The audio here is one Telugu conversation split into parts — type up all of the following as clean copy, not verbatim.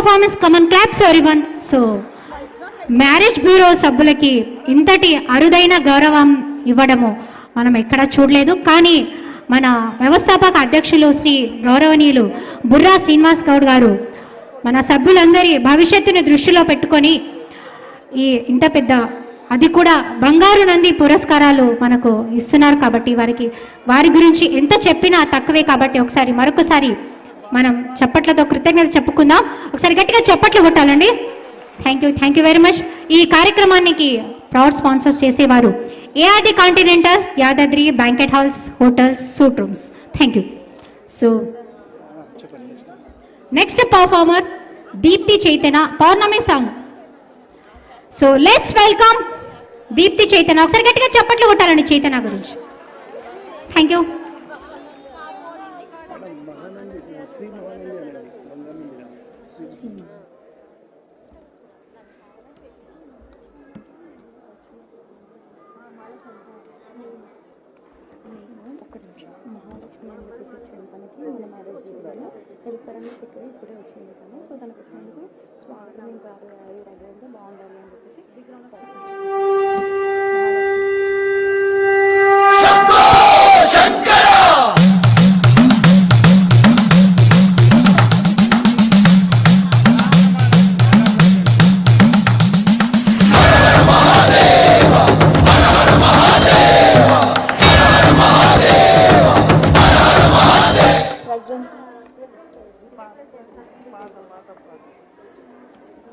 performance. Come on, claps everyone. So, marriage bureau సభ్యులకి ఇంతటి అరుదైన గౌరవం ఇవ్వడము మనం ఎక్కడా చూడలేదు. కానీ మన వ్యవస్థాపక అధ్యక్షులు శ్రీ గౌరవనీయులు బుర్రా శ్రీనివాస్ గౌడ్ గారు మన సభ్యులందరి భవిష్యత్తుని దృష్టిలో పెట్టుకొని ఇంత పెద్ద అది కూడా బంగారు నంది పురస్కారాలు మనకు ఇస్తున్నారు. కాబట్టి వారి గురించి ఎంత చెప్పినా తక్కువే. కాబట్టి ఒకసారి మరొకసారి మనం చప్పట్లతో కృతజ్ఞత చెప్పుకుందాం. ఒకసారి గట్టిగా చప్పట్లు కొట్టాలండి. Thank you very much. ఈ కార్యక్రమానికి ప్రౌడ్ స్పాన్సర్స్ చేసేవారు ARD Continental, Yadadri banquet halls, hotels, suite rooms. Thank you. So next performer Deepthi Chaitanya, Pournami song. So let's welcome Deepthi Chaitanya. ఒకసారి గట్టిగా చప్పట్లు కొట్టాలండి చైతన్య గురించి. Thank you. హెల్ప్ పరంగా సెక్యూర్ ఇప్పుడే వచ్చింది కానీ సో దానికి వచ్చినందుకు స్వాగతం బాగుండాలి అని చెప్పేసి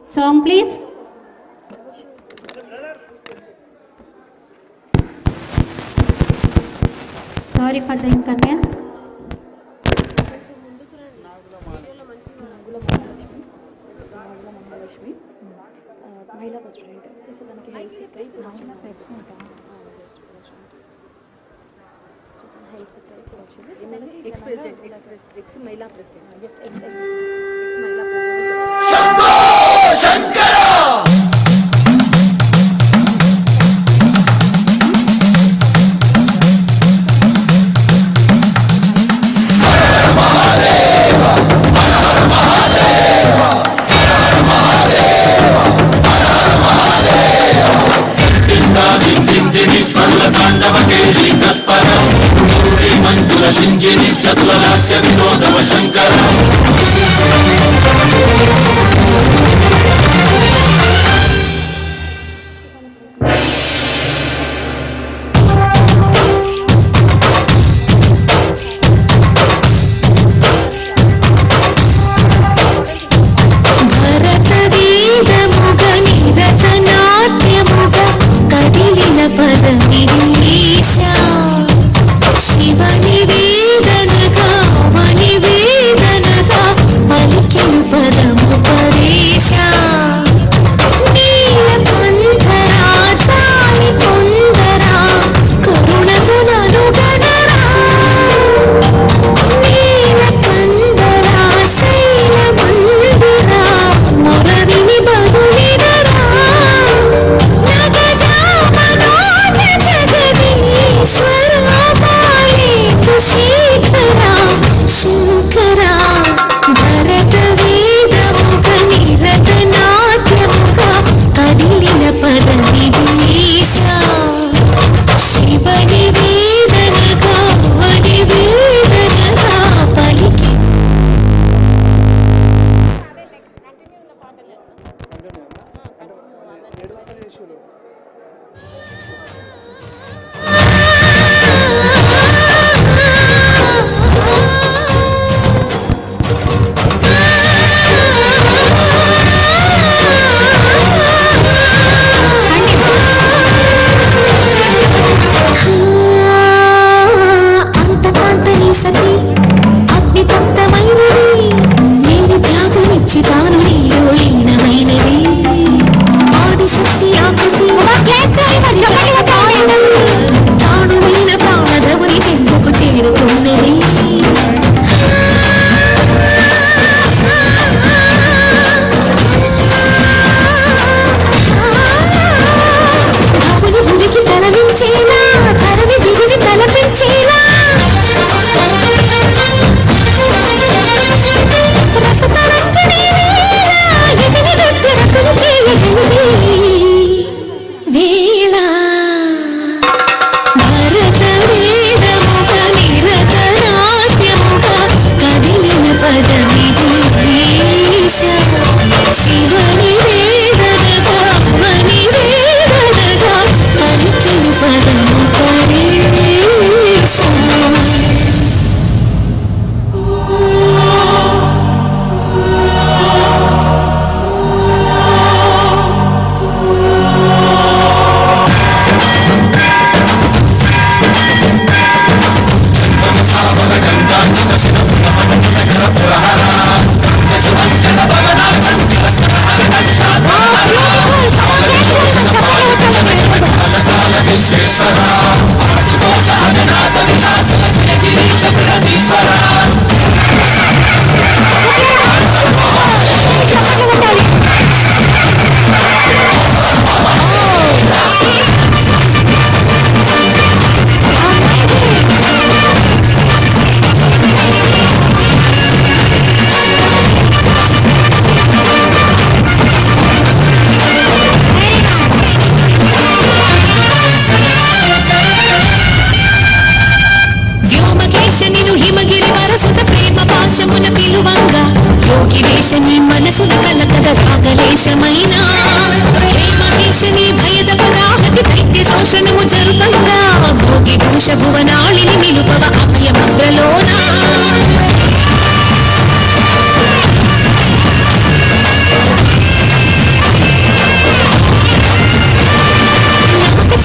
Song please. Sorry for the inconvenience. మహిళా ప్రెసిడెంట్ సో దానికి హెల్త్ సెక్రటరీ ఎక్స్ మహిళా ప్రెసిడెంట్ జస్ట్ ఎక్స్ మహిళా చతులలాస్య వినోదవ శంకర భరత వేదముగ నిరత నాట్యముగ కదిలిన పదమిరీశ శివ నివేదనగా వనివేదనగా పలికెను పదము శివని వేదనగా వని వేదనగా పలికిన పదము పరేశ యోగివేశని మనసుల కలకద రాగలేశమైనా హేమహేశని భయద పదాహతి దైత్య శోషణము జరుపంగా భోగి భూష భువనాళిని నిలుపవ అభయ ముద్రలోనా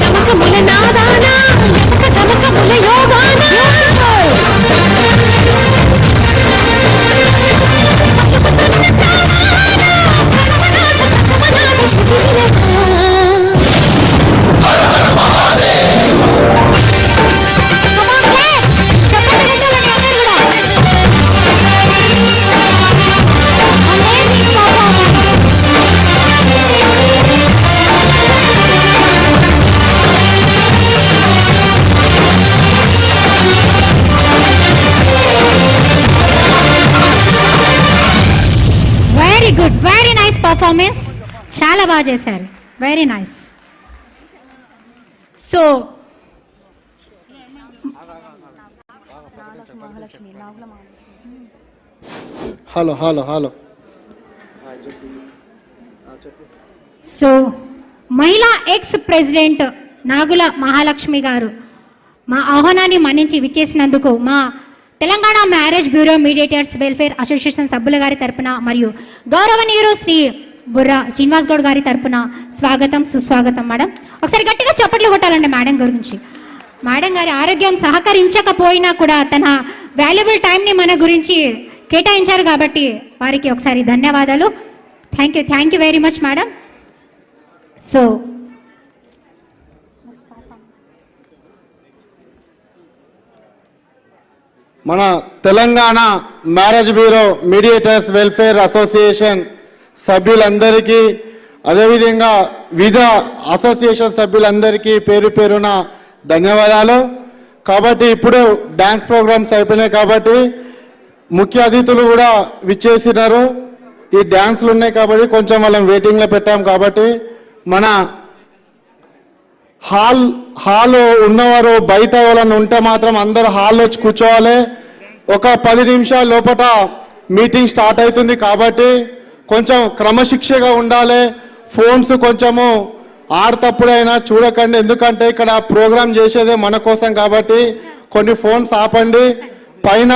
చమకముల నాదానా తమకముల యోగానా వెరీ నైస్ పర్ఫార్మెన్స్, చాలా బాగా చేశారు, very nice. So hello hello hello so మహిళా ఎక్స్ ప్రెసిడెంట్ నాగుల మహాలక్ష్మి గారు మా ఆహ్వానాన్ని మన్నించి విచ్చేసినందుకు మా Telangana marriage bureau mediators welfare association సభ్యుల గారి తరపున మరియు గౌరవనీయులు శ్రీ బుర్రా శ్రీనివాస్ గౌడ్ గారి తరపున స్వాగతం సుస్వాగతం. మేడం ఒకసారి గట్టిగా చప్పట్లు కొట్టాలండి మేడం గురించి. మేడం గారి ఆరోగ్యం సహకరించకపోయినా కూడా తన వాల్యుబుల్ టైంని మన గురించి కేటాయించారు కాబట్టి వారికి ఒకసారి ధన్యవాదాలు. Thank you very much madam. So మన Telangana marriage bureau mediators welfare association సభ్యులందరికీ అదేవిధంగా వివిధ అసోసియేషన్ సభ్యులందరికీ పేరు పేరున ధన్యవాదాలు. కాబట్టి ఇప్పుడు డ్యాన్స్ ప్రోగ్రామ్స్ అయిపోయినాయి కాబట్టి ముఖ్య అతిథులు కూడా విచ్చేసినారు. ఈ డ్యాన్స్లు ఉన్నాయి కాబట్టి కొంచెం వాళ్ళని వెయిటింగ్లో పెట్టాం. కాబట్టి మన హాల్లో ఉన్నవారు బయట వాళ్ళని ఉంటే మాత్రం అందరూ హాల్లో వచ్చి కూర్చోవాలి. ఒక 10 నిమిషాల లోపల మీటింగ్ స్టార్ట్ అవుతుంది కాబట్టి కొంచెం క్రమశిక్షగా ఉండాలి. ఫోన్స్ కొంచెము ఆడతప్పుడైనా చూడకండి, ఎందుకంటే ఇక్కడ ప్రోగ్రామ్ చేసేదే మన కోసం కాబట్టి కొన్ని ఫోన్స్ ఆపండి. పైన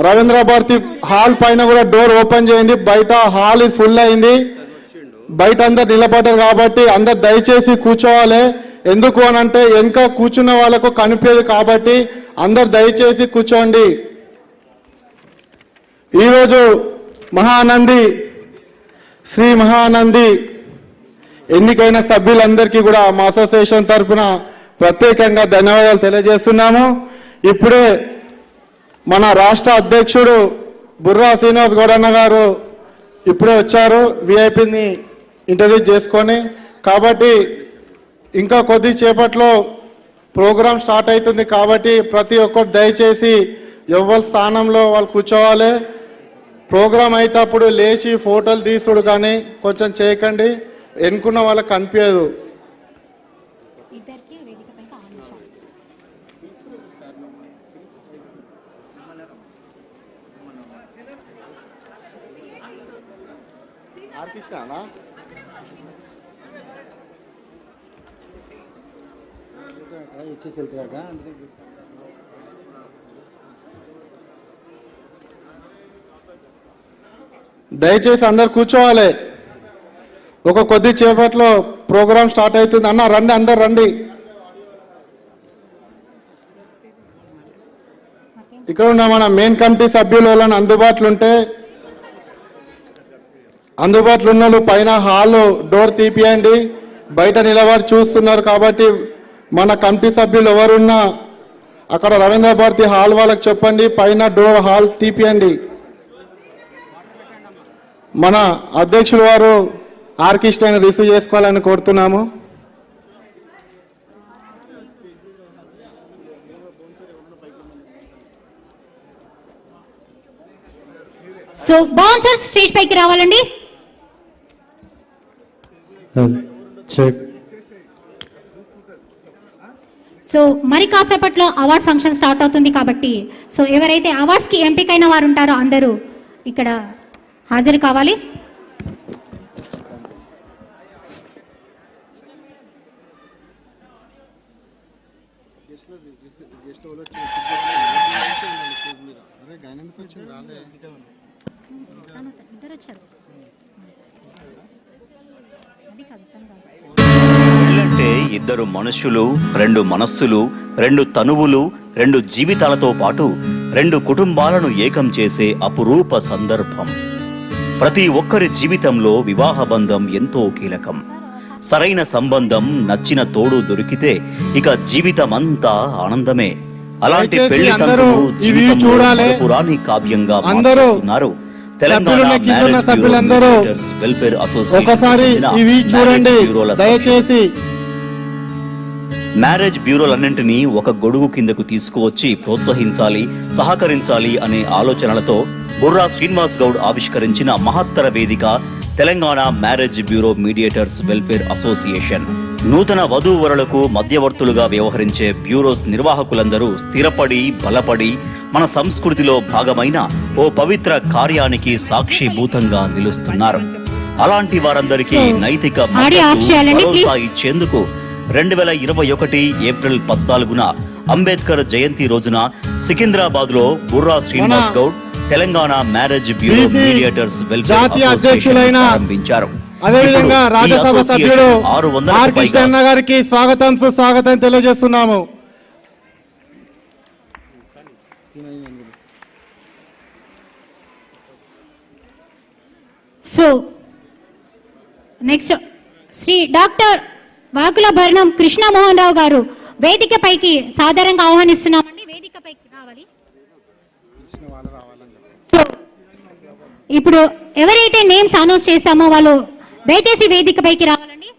రవీంద్ర భారతి హాల్ పైన కూడా డోర్ ఓపెన్ చేయండి. బయట హాల్ ఫుల్ అయింది, బయట అందరు నిలబడ్డారు కాబట్టి అందరు దయచేసి కూర్చోవాలి. ఎందుకు అని అంటే వెనుక కూర్చున్న వాళ్ళకు కనిపించదు కాబట్టి అందరు దయచేసి కూర్చోండి. ఈరోజు మహానంది శ్రీ మహానంది ఎన్నికైన సభ్యులందరికీ కూడా మా అసోసియేషన్ తరఫున ప్రత్యేకంగా ధన్యవాదాలు తెలియజేస్తున్నాము. ఇప్పుడే మన రాష్ట్ర అధ్యక్షుడు బుర్రా శ్రీనివాస్ గౌడన్న గారు ఇప్పుడే వచ్చారు విఐపిని ఇంట్రడ్యూస్ చేసుకొని. కాబట్టి ఇంకా కొద్దిసేపట్లో ప్రోగ్రాం స్టార్ట్ అవుతుంది కాబట్టి ప్రతి ఒక్కరు దయచేసి ఎవరి స్థానంలో వాళ్ళు కూర్చోవాలి. ప్రోగ్రాం అయినప్పుడు లేచి ఫోటోలు తీసుడు కానీ కొంచెం చేయకండి, ఎన్నుకున్న వాళ్ళకి కనిపించదు. దయచేసి అందరు కూర్చోవాలి. ఒక కొద్ది చేపట్లో ప్రోగ్రామ్ స్టార్ట్ అవుతుంది. అన్న రండి, అందరు రండి. ఇక్కడ ఉన్న మన మెయిన్ కమిటీ సభ్యులు వాళ్ళని అందుబాటులో ఉంటే, అందుబాటులో ఉన్న వాళ్ళు పైన హాల్ డోర్ తీపియండి. బయట నిలబడి చూస్తున్నారు కాబట్టి మన కమిటీ సభ్యులు ఎవరున్నా అక్కడ రవీంద్ర భారతి హాల్ వాళ్ళకి చెప్పండి, పైన డోర్ హాల్ తీపియండి. మన అధ్యక్షులు వారు ఆర్కెస్ట్రాని రిసీవ్ చేసుకోవాలని కోరుతున్నాము. సో బౌన్సర్స్ స్టేజ్ పైకి రావాలండి. సో మరి కాసేపట్లో అవార్డ్ ఫంక్షన్ స్టార్ట్ అవుతుంది కాబట్టి సో ఎవరైతే అవార్డ్స్కి ఎంపికైన వారు ఉంటారో అందరూ ఇక్కడ హాజరు కావాలి. పెళ్ళంటే ఇద్దరు మనుషులు, రెండు మనస్సులు, రెండు తనువులు, రెండు జీవితాలతో పాటు రెండు కుటుంబాలను ఏకం చేసే అపురూప సందర్భం. ప్రతి ఒక్కరి జీవితంలో వివాహ బంధం ఎంతో కీలకం. సరైన సంబంధం, నచ్చిన తోడు దొరికితే ఇక జీవితమంతా ఆనందమే. అలాంటి పెళ్లి తంతును జీవితంలో పురాణి కావ్యంగా మార్చేస్తున్నారు Telangana marriage welfare association. Marriage బ్యూరోలన్నింటినీ ఒక గొడుగు కిందకు తీసుకువచ్చి ప్రోత్సహించాలి, సహకరించాలి అనే ఆలోచనలతో బుర్రా శ్రీనివాస్ గౌడ్ ఆవిష్కరించిన మహత్తర వేదిక Telangana marriage bureau mediators welfare association. నూతన వధూవరులకు మధ్యవర్తులుగా వ్యవహరించే బ్యూరోస్ నిర్వాహకులందరూ స్థిరపడి, బలపడి మన సంస్కృతిలో భాగమైన ఓ పవిత్ర కార్యానికి సాక్షిభూతంగా నిలుస్తున్నారు. అలాంటి వారందరికీ నైతిక భరోసా ఇచ్చేందుకు 2021 ఏప్రిల్ 14న అంబేద్కర్ జయంతి రోజున సికింద్రాబాద్ లో Burra Srinivas Goud Telangana marriage bureau mediators welfare association ప్రారంభించారు. అదేవిధంగా రాజ్యసభ సభ్యుడు ఆర్ కృష్ణ గారికి స్వాగతం, సుస్వాగతం తెలియజేస్తున్నాము. So next Shri doctor Vakula Bharanam Krishnamohan Rao గారు వేదికపైకి సాధారణంగా ఆహ్వానిస్తున్నామండి. వేదికపైకి రావాలి. సో ఇప్పుడు ఎవరైతే నేమ్స్ అనౌన్స్ చేశామో వాళ్ళు దయచేసి వేదికపైకి రావాలండి.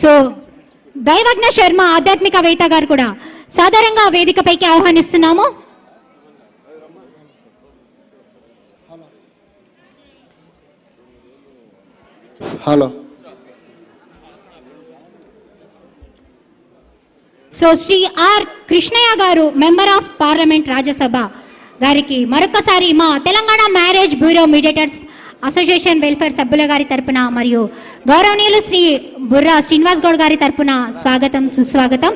సో దైవజ్ఞ శర్మ ఆధ్యాత్మికవేత్త గారు కూడా సాధారణంగా వేదికపైకి ఆహ్వానిస్తున్నాము. Hello. So Shri R Krishnaiah గారు మెంబర్ ఆఫ్ పార్లమెంట్ రాజ్యసభ గారికి మరొకసారి మా Telangana marriage bureau mediators association welfare సభ్యుల గారి తరపున మరియు గౌరవనీయులు శ్రీ బుర్రా శ్రీనివాస్ గౌడ్ గారి తరపున స్వాగతం, సుస్వాగతం.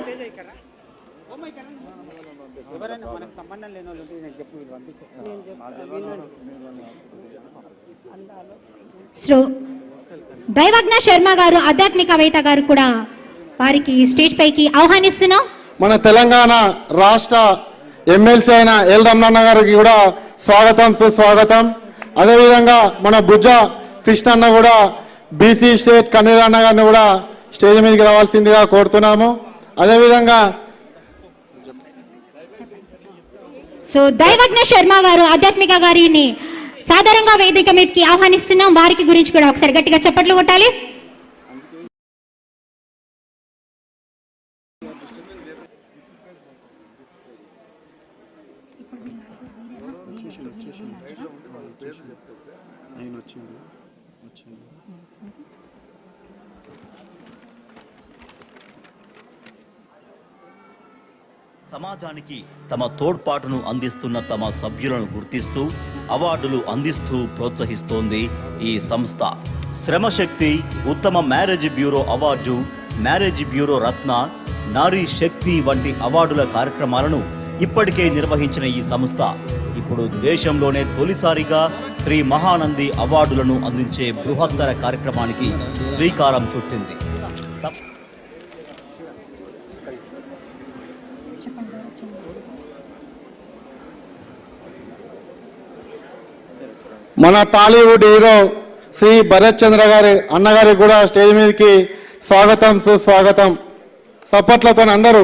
సో దైవజ్ఞ శర్మ గారు ఆధ్యాత్మికవేత్త గారు కూడా వారికి స్టేజ్ పైకి ఆహ్వానిస్తున్నాం. మన తెలంగాణ రాష్ట్ర ఎమ్మెల్సీ అయిన ఎల్ రమణన్న గారికి కూడా స్వాగతం, సుస్వాగతం. అదేవిధంగా మన బుజ్జ కృష్ణన్న కూడా బీసీ స్టేట్ కన్వీనర్ అన్న గారిని కూడా స్టేజ్ మీదకి రావాల్సిందిగా కోరుతున్నాము. అదేవిధంగా సో దైవజ్ఞ శర్మ గారు ఆధ్యాత్మిక గారిని సాధారణంగా వేదిక మీదకి ఆహ్వానిస్తున్నాం. వారికి గురించి కూడా ఒకసారి గట్టిగా చప్పట్లు కొట్టాలి. సమాజానికి తమ తోడ్పాటును అందిస్తున్న తమ సభ్యులను గుర్తిస్తూ అవార్డులు అందిస్తూ ప్రోత్సహిస్తోంది ఈ సంస్థ. శ్రమశక్తి, ఉత్తమ marriage bureau award, marriage bureau రత్న, నారీ శక్తి వంటి అవార్డుల కార్యక్రమాలను ఇప్పటికే నిర్వహించిన ఈ సంస్థ ఇప్పుడు దేశంలోనే తొలిసారిగా శ్రీ మహానంది అవార్డులను అందించే బృహత్తర కార్యక్రమానికి శ్రీకారం చుట్టింది. మన టాలీవుడ్ హీరో శ్రీ భరత్ చంద్ర గారి అన్నగారికి కూడా స్టేజ్ మీదకి స్వాగతం, సుస్వాగతం. సప్పట్లతో అందరూ.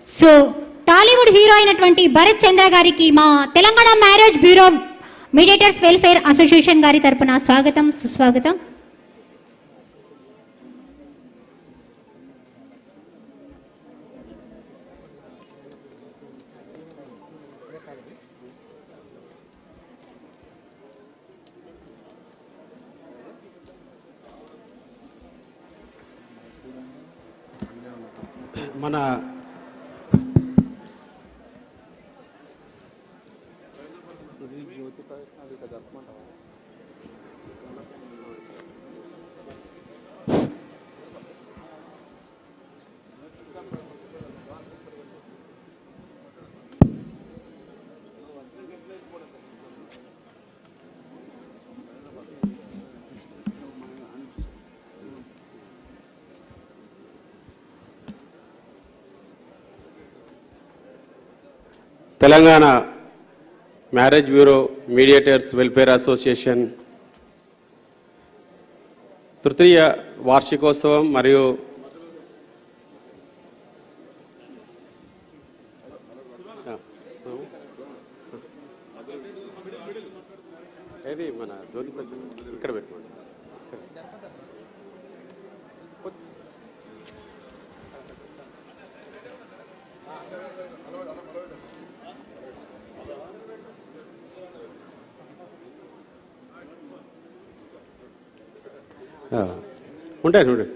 సో టాలీవుడ్ హీరో అయినటువంటి భరత్ చంద్ర గారికి మా Telangana marriage bureau mediators welfare association గారి తరపున స్వాగతం, సుస్వాగతం. మన Telangana marriage bureau mediators welfare association తృతీయ వార్షికోత్సవం మరియు ఏది మన జ్యోతి ఇక్కడ పెట్టుకోండి. ఉంటాయి చూడండి.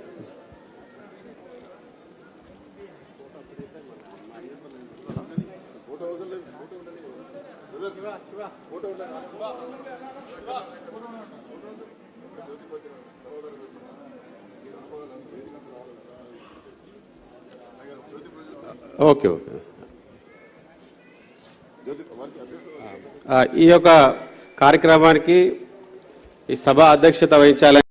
Okay okay. ఈ యొక్క కార్యక్రమానికి ఈ సభ అధ్యక్షత వహించాలని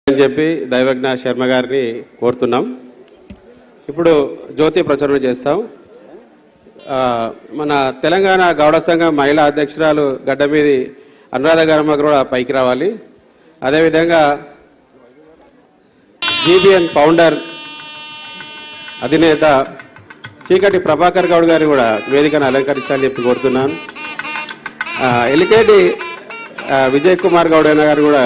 చెప్పి దైవజ్ఞ శర్మ గారిని కోరుతున్నాం. ఇప్పుడు జ్యోతి ప్రచురణ చేస్తాం. మన తెలంగాణ గౌడ సంఘం మహిళా అధ్యక్షురాలు గడ్డమీది అనురాధ గారమ్మ కూడా పైకి రావాలి. అదేవిధంగా జీబీఎన్ ఫౌండర్ అధినేత చీకటి ప్రభాకర్ గౌడ్ గారు కూడా వేదికను అలంకరించాలని చెప్పి కోరుతున్నాను. ఎలికేటి విజయ్ కుమార్ గౌడ్ అన్న గారు కూడా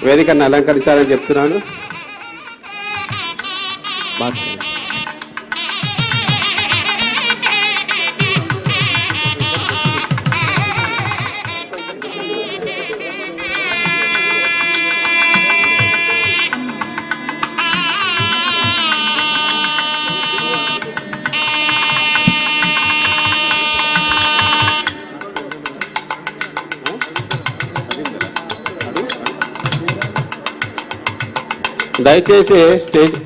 వేదికను అలంకరించాలని చెప్తున్నాను. దయచేసి స్టేజ్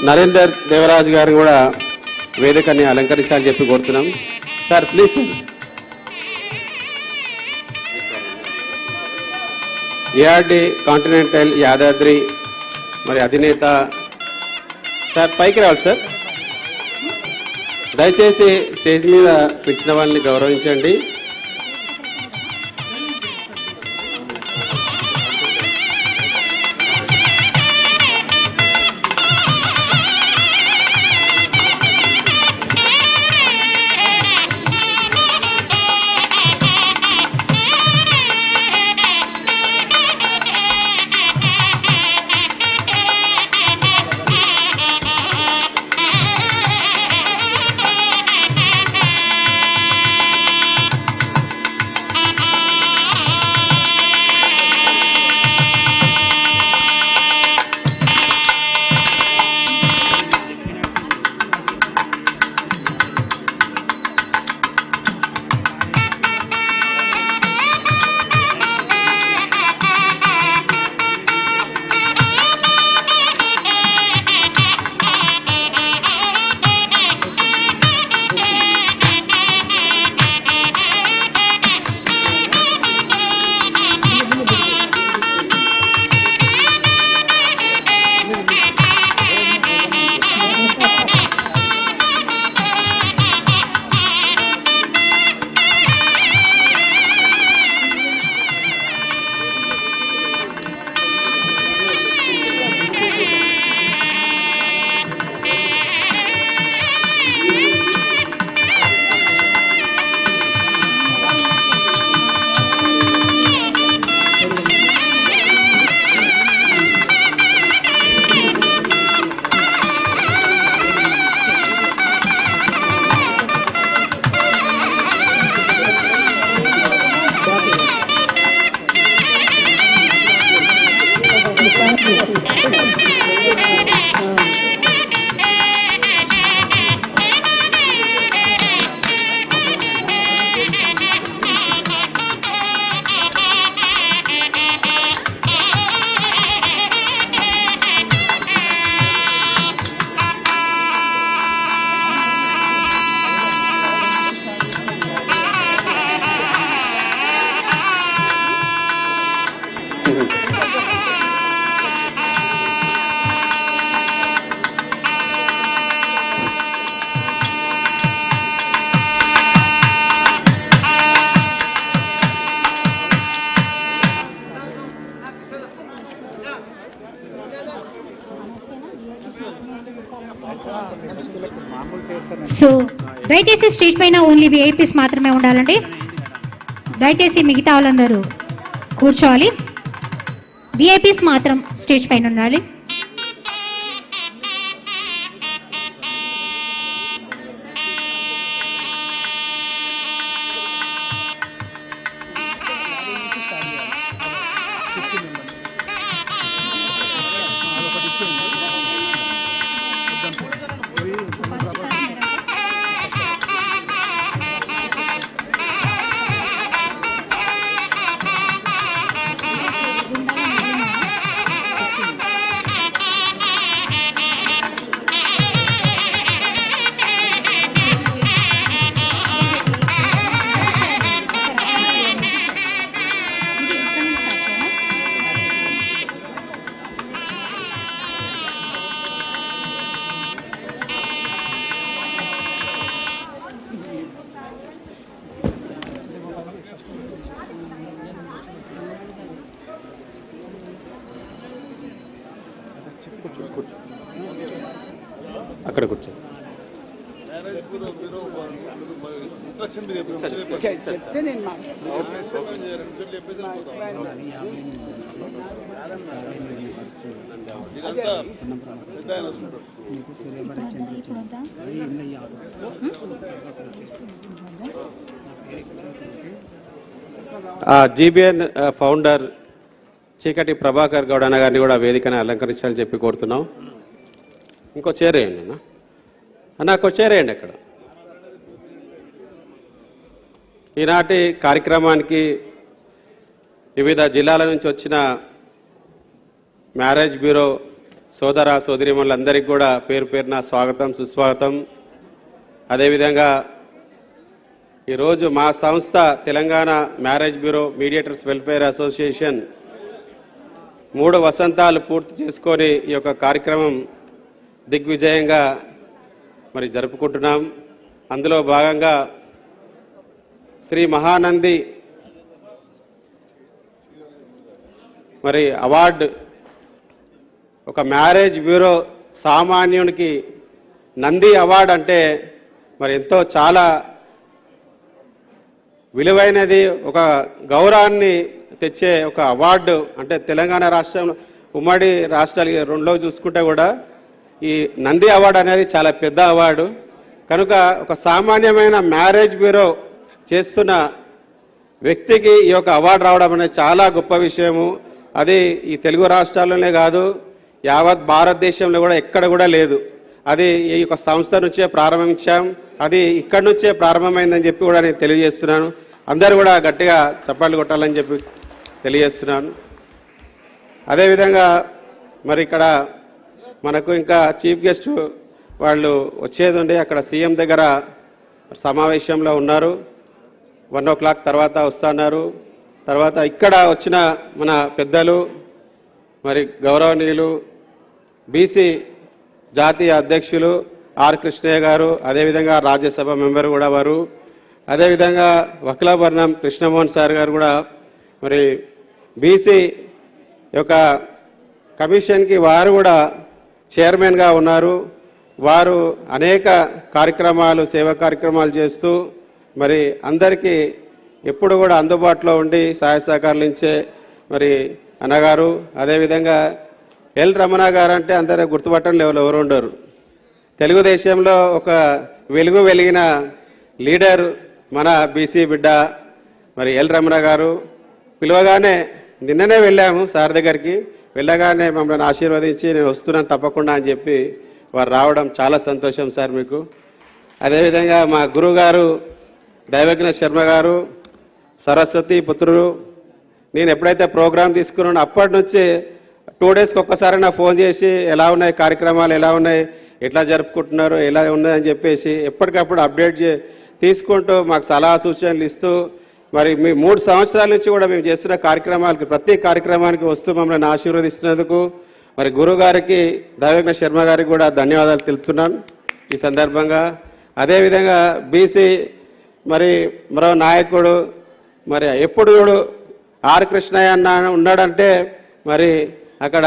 నరేందర్ దేవరాజ్ గారు కూడా వేదికని అలంకరించాలని చెప్పి కోరుతున్నాం. Sir please sir. ARD Continental Yadadri మరి అధినేత సార్ పైకి రావాలి సార్. దయచేసి స్టేజ్ మీద పిలిచిన వాళ్ళని గౌరవించండి. సో దయచేసి స్టేజ్ పైన ఓన్లీ విఐపీస్ మాత్రమే ఉండాలండి. దయచేసి మిగతా వాళ్ళందరూ కూర్చోవాలి. విఐపీస్ మాత్రం స్టేజ్ పైన ఉండాలి. అక్కడ కూర్చో. చెప్తే నేను జీబీఎన్ ఫౌండర్ చీకటి ప్రభాకర్ గౌడ్ అన్న గారిని కూడా వేదికను అలంకరించాలని చెప్పి కోరుతున్నాం. ఇంకో చైర్ వేయండి అన్న. అన్న ఇంకో చైర్ వేయండి అక్కడ. ఈనాటి కార్యక్రమానికి వివిధ జిల్లాల నుంచి వచ్చిన మ్యారేజ్ బ్యూరో సోదర సోదరీమణులందరికీ కూడా పేరు పేరున స్వాగతం సుస్వాగతం. అదేవిధంగా ఈరోజు మా సంస్థ Telangana marriage bureau mediators welfare association 3 వసంతాలు పూర్తి చేసుకొని ఈ యొక్క కార్యక్రమం దిగ్విజయంగా మరి జరుపుకుంటున్నాం. అందులో భాగంగా శ్రీ మహానంది మరి అవార్డు, ఒక మ్యారేజ్ బ్యూరో సామాన్యునికి నంది అవార్డు అంటే మరి ఎంతో చాలా విలువైనది, ఒక గౌరవాన్ని తెచ్చే ఒక అవార్డు. అంటే తెలంగాణ రాష్ట్రం ఉమ్మడి రాష్ట్రాలు రెండులో చూసుకుంటే కూడా ఈ నంది అవార్డు అనేది చాలా పెద్ద అవార్డు. కనుక ఒక సామాన్యమైన మ్యారేజ్ బ్యూరో చేస్తున్న వ్యక్తికి ఈ యొక్క అవార్డు రావడం అనేది చాలా గొప్ప విషయము. అది ఈ తెలుగు రాష్ట్రాల్లోనే కాదు, యావత్ భారతదేశంలో కూడా ఎక్కడ కూడా లేదు. అది ఈ యొక్క సంస్థ నుంచే ప్రారంభించాం, అది ఇక్కడి నుంచే ప్రారంభమైందని చెప్పి కూడా నేను తెలియజేస్తున్నాను. అందరూ కూడా గట్టిగా చప్పట్లు కొట్టాలని చెప్పి తెలియజేస్తున్నాను. అదేవిధంగా మరి ఇక్కడ మనకు ఇంకా చీఫ్ గెస్ట్ వాళ్ళు వచ్చేది ఉండి అక్కడ సీఎం దగ్గర సమావేశంలో ఉన్నారు. 1 o'clock తర్వాత వస్తున్నారు. తర్వాత ఇక్కడ వచ్చిన మన పెద్దలు మరి గౌరవనీయులు బీసీ జాతీయ అధ్యక్షులు ఆర్ కృష్ణయ్య గారు, అదేవిధంగా రాజ్యసభ మెంబర్ కూడా వారు, అదేవిధంగా వక్లాభరణం కృష్ణమోహన్ సార్ గారు కూడా మరి బీసీ యొక్క కమిషన్కి వారు కూడా చైర్మన్గా ఉన్నారు. వారు అనేక కార్యక్రమాలు, సేవా కార్యక్రమాలు చేస్తూ మరి అందరికీ ఎప్పుడు కూడా అందుబాటులో ఉండి సహాయ సహకారాలు ఇచ్చే మరి అన్నగారు. అదేవిధంగా ఎల్ రమణ గారు అంటే అందరూ గుర్తుపట్టడం ఎవరు ఉండరు. తెలుగుదేశంలో ఒక వెలుగు వెలిగిన లీడర్ మన బీసీ బిడ్డ మరి ఎల్ రమణ గారు. పిలవగానే నిన్ననే వెళ్ళాము సార్ దగ్గరికి, వెళ్ళగానే మమ్మల్ని ఆశీర్వదించి నేను వస్తున్నాను తప్పకుండా అని చెప్పి వారు రావడం చాలా సంతోషం సార్ మీకు. అదేవిధంగా మా గురువుగారు దైవజ్ఞ శర్మ గారు సరస్వతి పుత్రుడు, నేను ఎప్పుడైతే ప్రోగ్రాం తీసుకున్నానో అప్పటి నుంచి 2 డేస్కి ఒక్కసారైనా ఫోన్ చేసి ఎలా ఉన్నాయి కార్యక్రమాలు, ఎలా ఉన్నాయి, ఎట్లా జరుపుకుంటున్నారు, ఎలా ఉన్నాయని చెప్పేసి ఎప్పటికప్పుడు అప్డేట్ తీసుకుంటూ మాకు సలహా సూచనలు ఇస్తూ మరి మీ 3 సంవత్సరాల నుంచి కూడా మేము చేస్తున్న కార్యక్రమాలకి ప్రతి కార్యక్రమానికి వస్తూ మమ్మల్ని ఆశీర్వదిస్తున్నందుకు మరి గురువు గారికి దైవజ్ఞ శర్మ గారికి కూడా ధన్యవాదాలు తెలుపుతున్నాను ఈ సందర్భంగా. అదేవిధంగా బీసీ మరి మరో నాయకుడు మరి ఎప్పుడు చూడు ఆర్ కృష్ణయ్య అన్న ఉన్నాడంటే మరి అక్కడ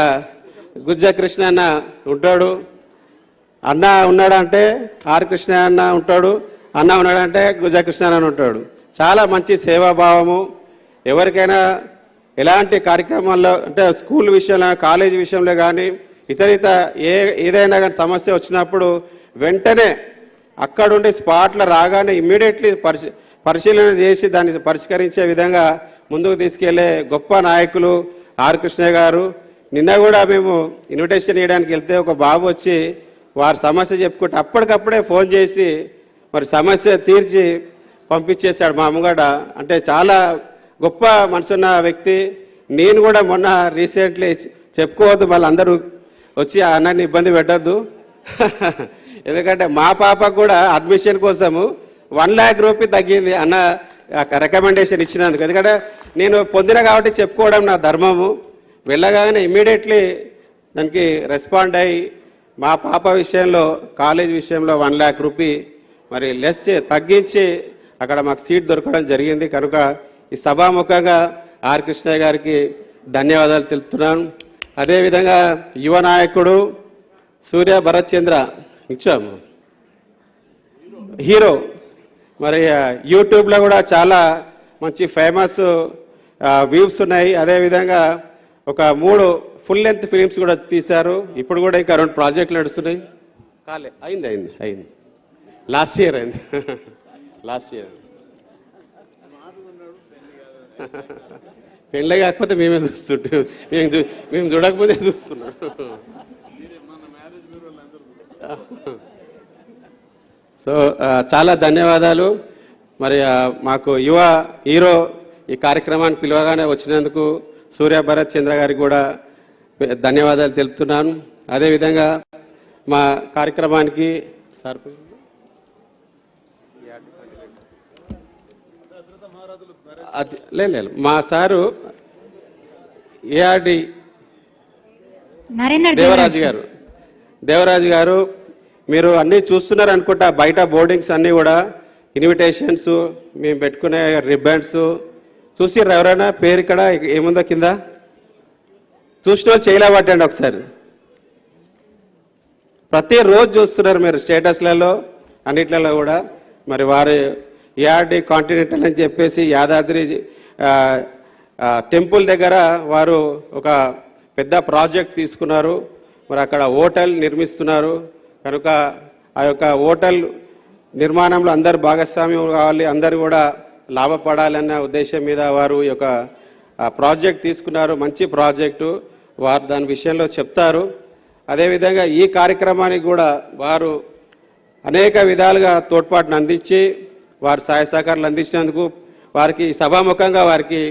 గుజ్జ కృష్ణ అన్న ఉంటాడు, అన్న ఉన్నాడంటే ఆర్ కృష్ణయ్య అన్న ఉంటాడు, అన్న ఉన్నాడంటే గుజ్జ కృష్ణ అన్న ఉంటాడు. చాలా మంచి సేవాభావము. ఎవరికైనా ఎలాంటి కార్యక్రమాల్లో అంటే స్కూల్ విషయంలో కాలేజీ విషయంలో కానీ ఇతరిత ఏదైనా కానీ సమస్య వచ్చినప్పుడు వెంటనే అక్కడుండి స్పాట్లో రాగానే ఇమ్మీడియట్లీ పరిశీలన చేసి దాన్ని పరిష్కరించే విధంగా ముందుకు తీసుకెళ్లే గొప్ప నాయకులు ఆర్ కృష్ణయ్య గారు. నిన్న కూడా మేము ఇన్విటేషన్ ఇవ్వడానికి వెళ్తే ఒక బాబు వచ్చి వారి సమస్య చెప్పుకుంటే అప్పటికప్పుడే ఫోన్ చేసి మరి సమస్య తీర్చి పంపించేశాడు మా అమ్మగడ. అంటే చాలా గొప్ప మనసున్న వ్యక్తి. నేను కూడా మొన్న రీసెంట్లీ చెప్పుకోవద్దు, వాళ్ళందరూ వచ్చి ఆ అన్నని ఇబ్బంది పెట్టద్దు. ఎందుకంటే మా పాపకు కూడా అడ్మిషన్ కోసము 1 lakh రూపీస్ తగ్గింది అన్న రికమెండేషన్ ఇచ్చినందుకు. ఎందుకంటే నేను పొందిన కాబట్టి చెప్పుకోవడం నా ధర్మము. వెళ్ళగానే ఇమ్మీడియట్లీ దానికి రెస్పాండ్ అయ్యి మా పాప విషయంలో కాలేజ్ విషయంలో 1 lakh రూపీ మరి లెస్ తగ్గించి అక్కడ మాకు సీట్ దొరకడం జరిగింది. కనుక ఈ సభాముఖంగా ఆర్ కృష్ణయ్య గారికి ధన్యవాదాలు తెలుపుతున్నాను. అదేవిధంగా యువ నాయకుడు సూర్య భరత్ చంద్ర ఇచ్చాము హీరో మరి యూట్యూబ్లో కూడా చాలా మంచి ఫేమస్ వ్యూస్ ఉన్నాయి. అదేవిధంగా ఒక 3 ఫుల్ లెంత్ ఫిలిమ్స్ కూడా తీశారు. ఇప్పుడు కూడా ఇంకా 2 ప్రాజెక్టులు నడుస్తున్నాయి. అయింది లాస్ట్ ఇయర్ అయింది. లాస్ట్ ఇయర్ పెళ్ళి కాకపోతే మేమే చూస్తుంటాం, మేము చూడకపోతే చూస్తున్నాం. సో చాలా ధన్యవాదాలు. మరి మాకు యువ హీరో ఈ కార్యక్రమాన్ని పిలవగానే వచ్చినందుకు సూర్య భరత్ చంద్ర గారికి కూడా ధన్యవాదాలు తెలుపుతున్నాను. అదేవిధంగా మా కార్యక్రమానికి సార్ లేదు మా సారు ఏఆర్డి దేవరాజు గారు మీరు అన్నీ చూస్తున్నారు అనుకుంటా. బయట బోర్డింగ్స్ అన్నీ కూడా ఇన్విటేషన్స్ మేము పెట్టుకునే రిబ్బన్స్ చూసిర్రు ఎవరైనా? పేరు ఇక్కడ ఏముందో కింద చూసిన వాళ్ళు చేయలేబట్టండి ఒకసారి. ప్రతిరోజు చూస్తున్నారు మీరు స్టేటస్లలో అన్నిట్లలో కూడా. మరి వారి ఏఆర్డి కాంటినెంటల్ అని చెప్పేసి యాదాద్రి టెంపుల్ దగ్గర వారు ఒక పెద్ద ప్రాజెక్ట్ తీసుకున్నారు. మరి అక్కడ హోటల్ నిర్మిస్తున్నారు. కనుక ఆ యొక్క హోటల్ నిర్మాణంలో అందరు భాగస్వామ్యం కావాలి, అందరు కూడా లాభపడాలన్న ఉద్దేశం మీద వారు ఈ యొక్క ప్రాజెక్ట్ తీసుకున్నారు. మంచి ప్రాజెక్టు, వారు దాని విషయంలో చెప్తారు. అదేవిధంగా ఈ కార్యక్రమానికి కూడా వారు అనేక విధాలుగా తోడ్పాటును అందించి వారు సహాయ సహకారాలు అందించినందుకు వారికి సభాముఖంగా వారికి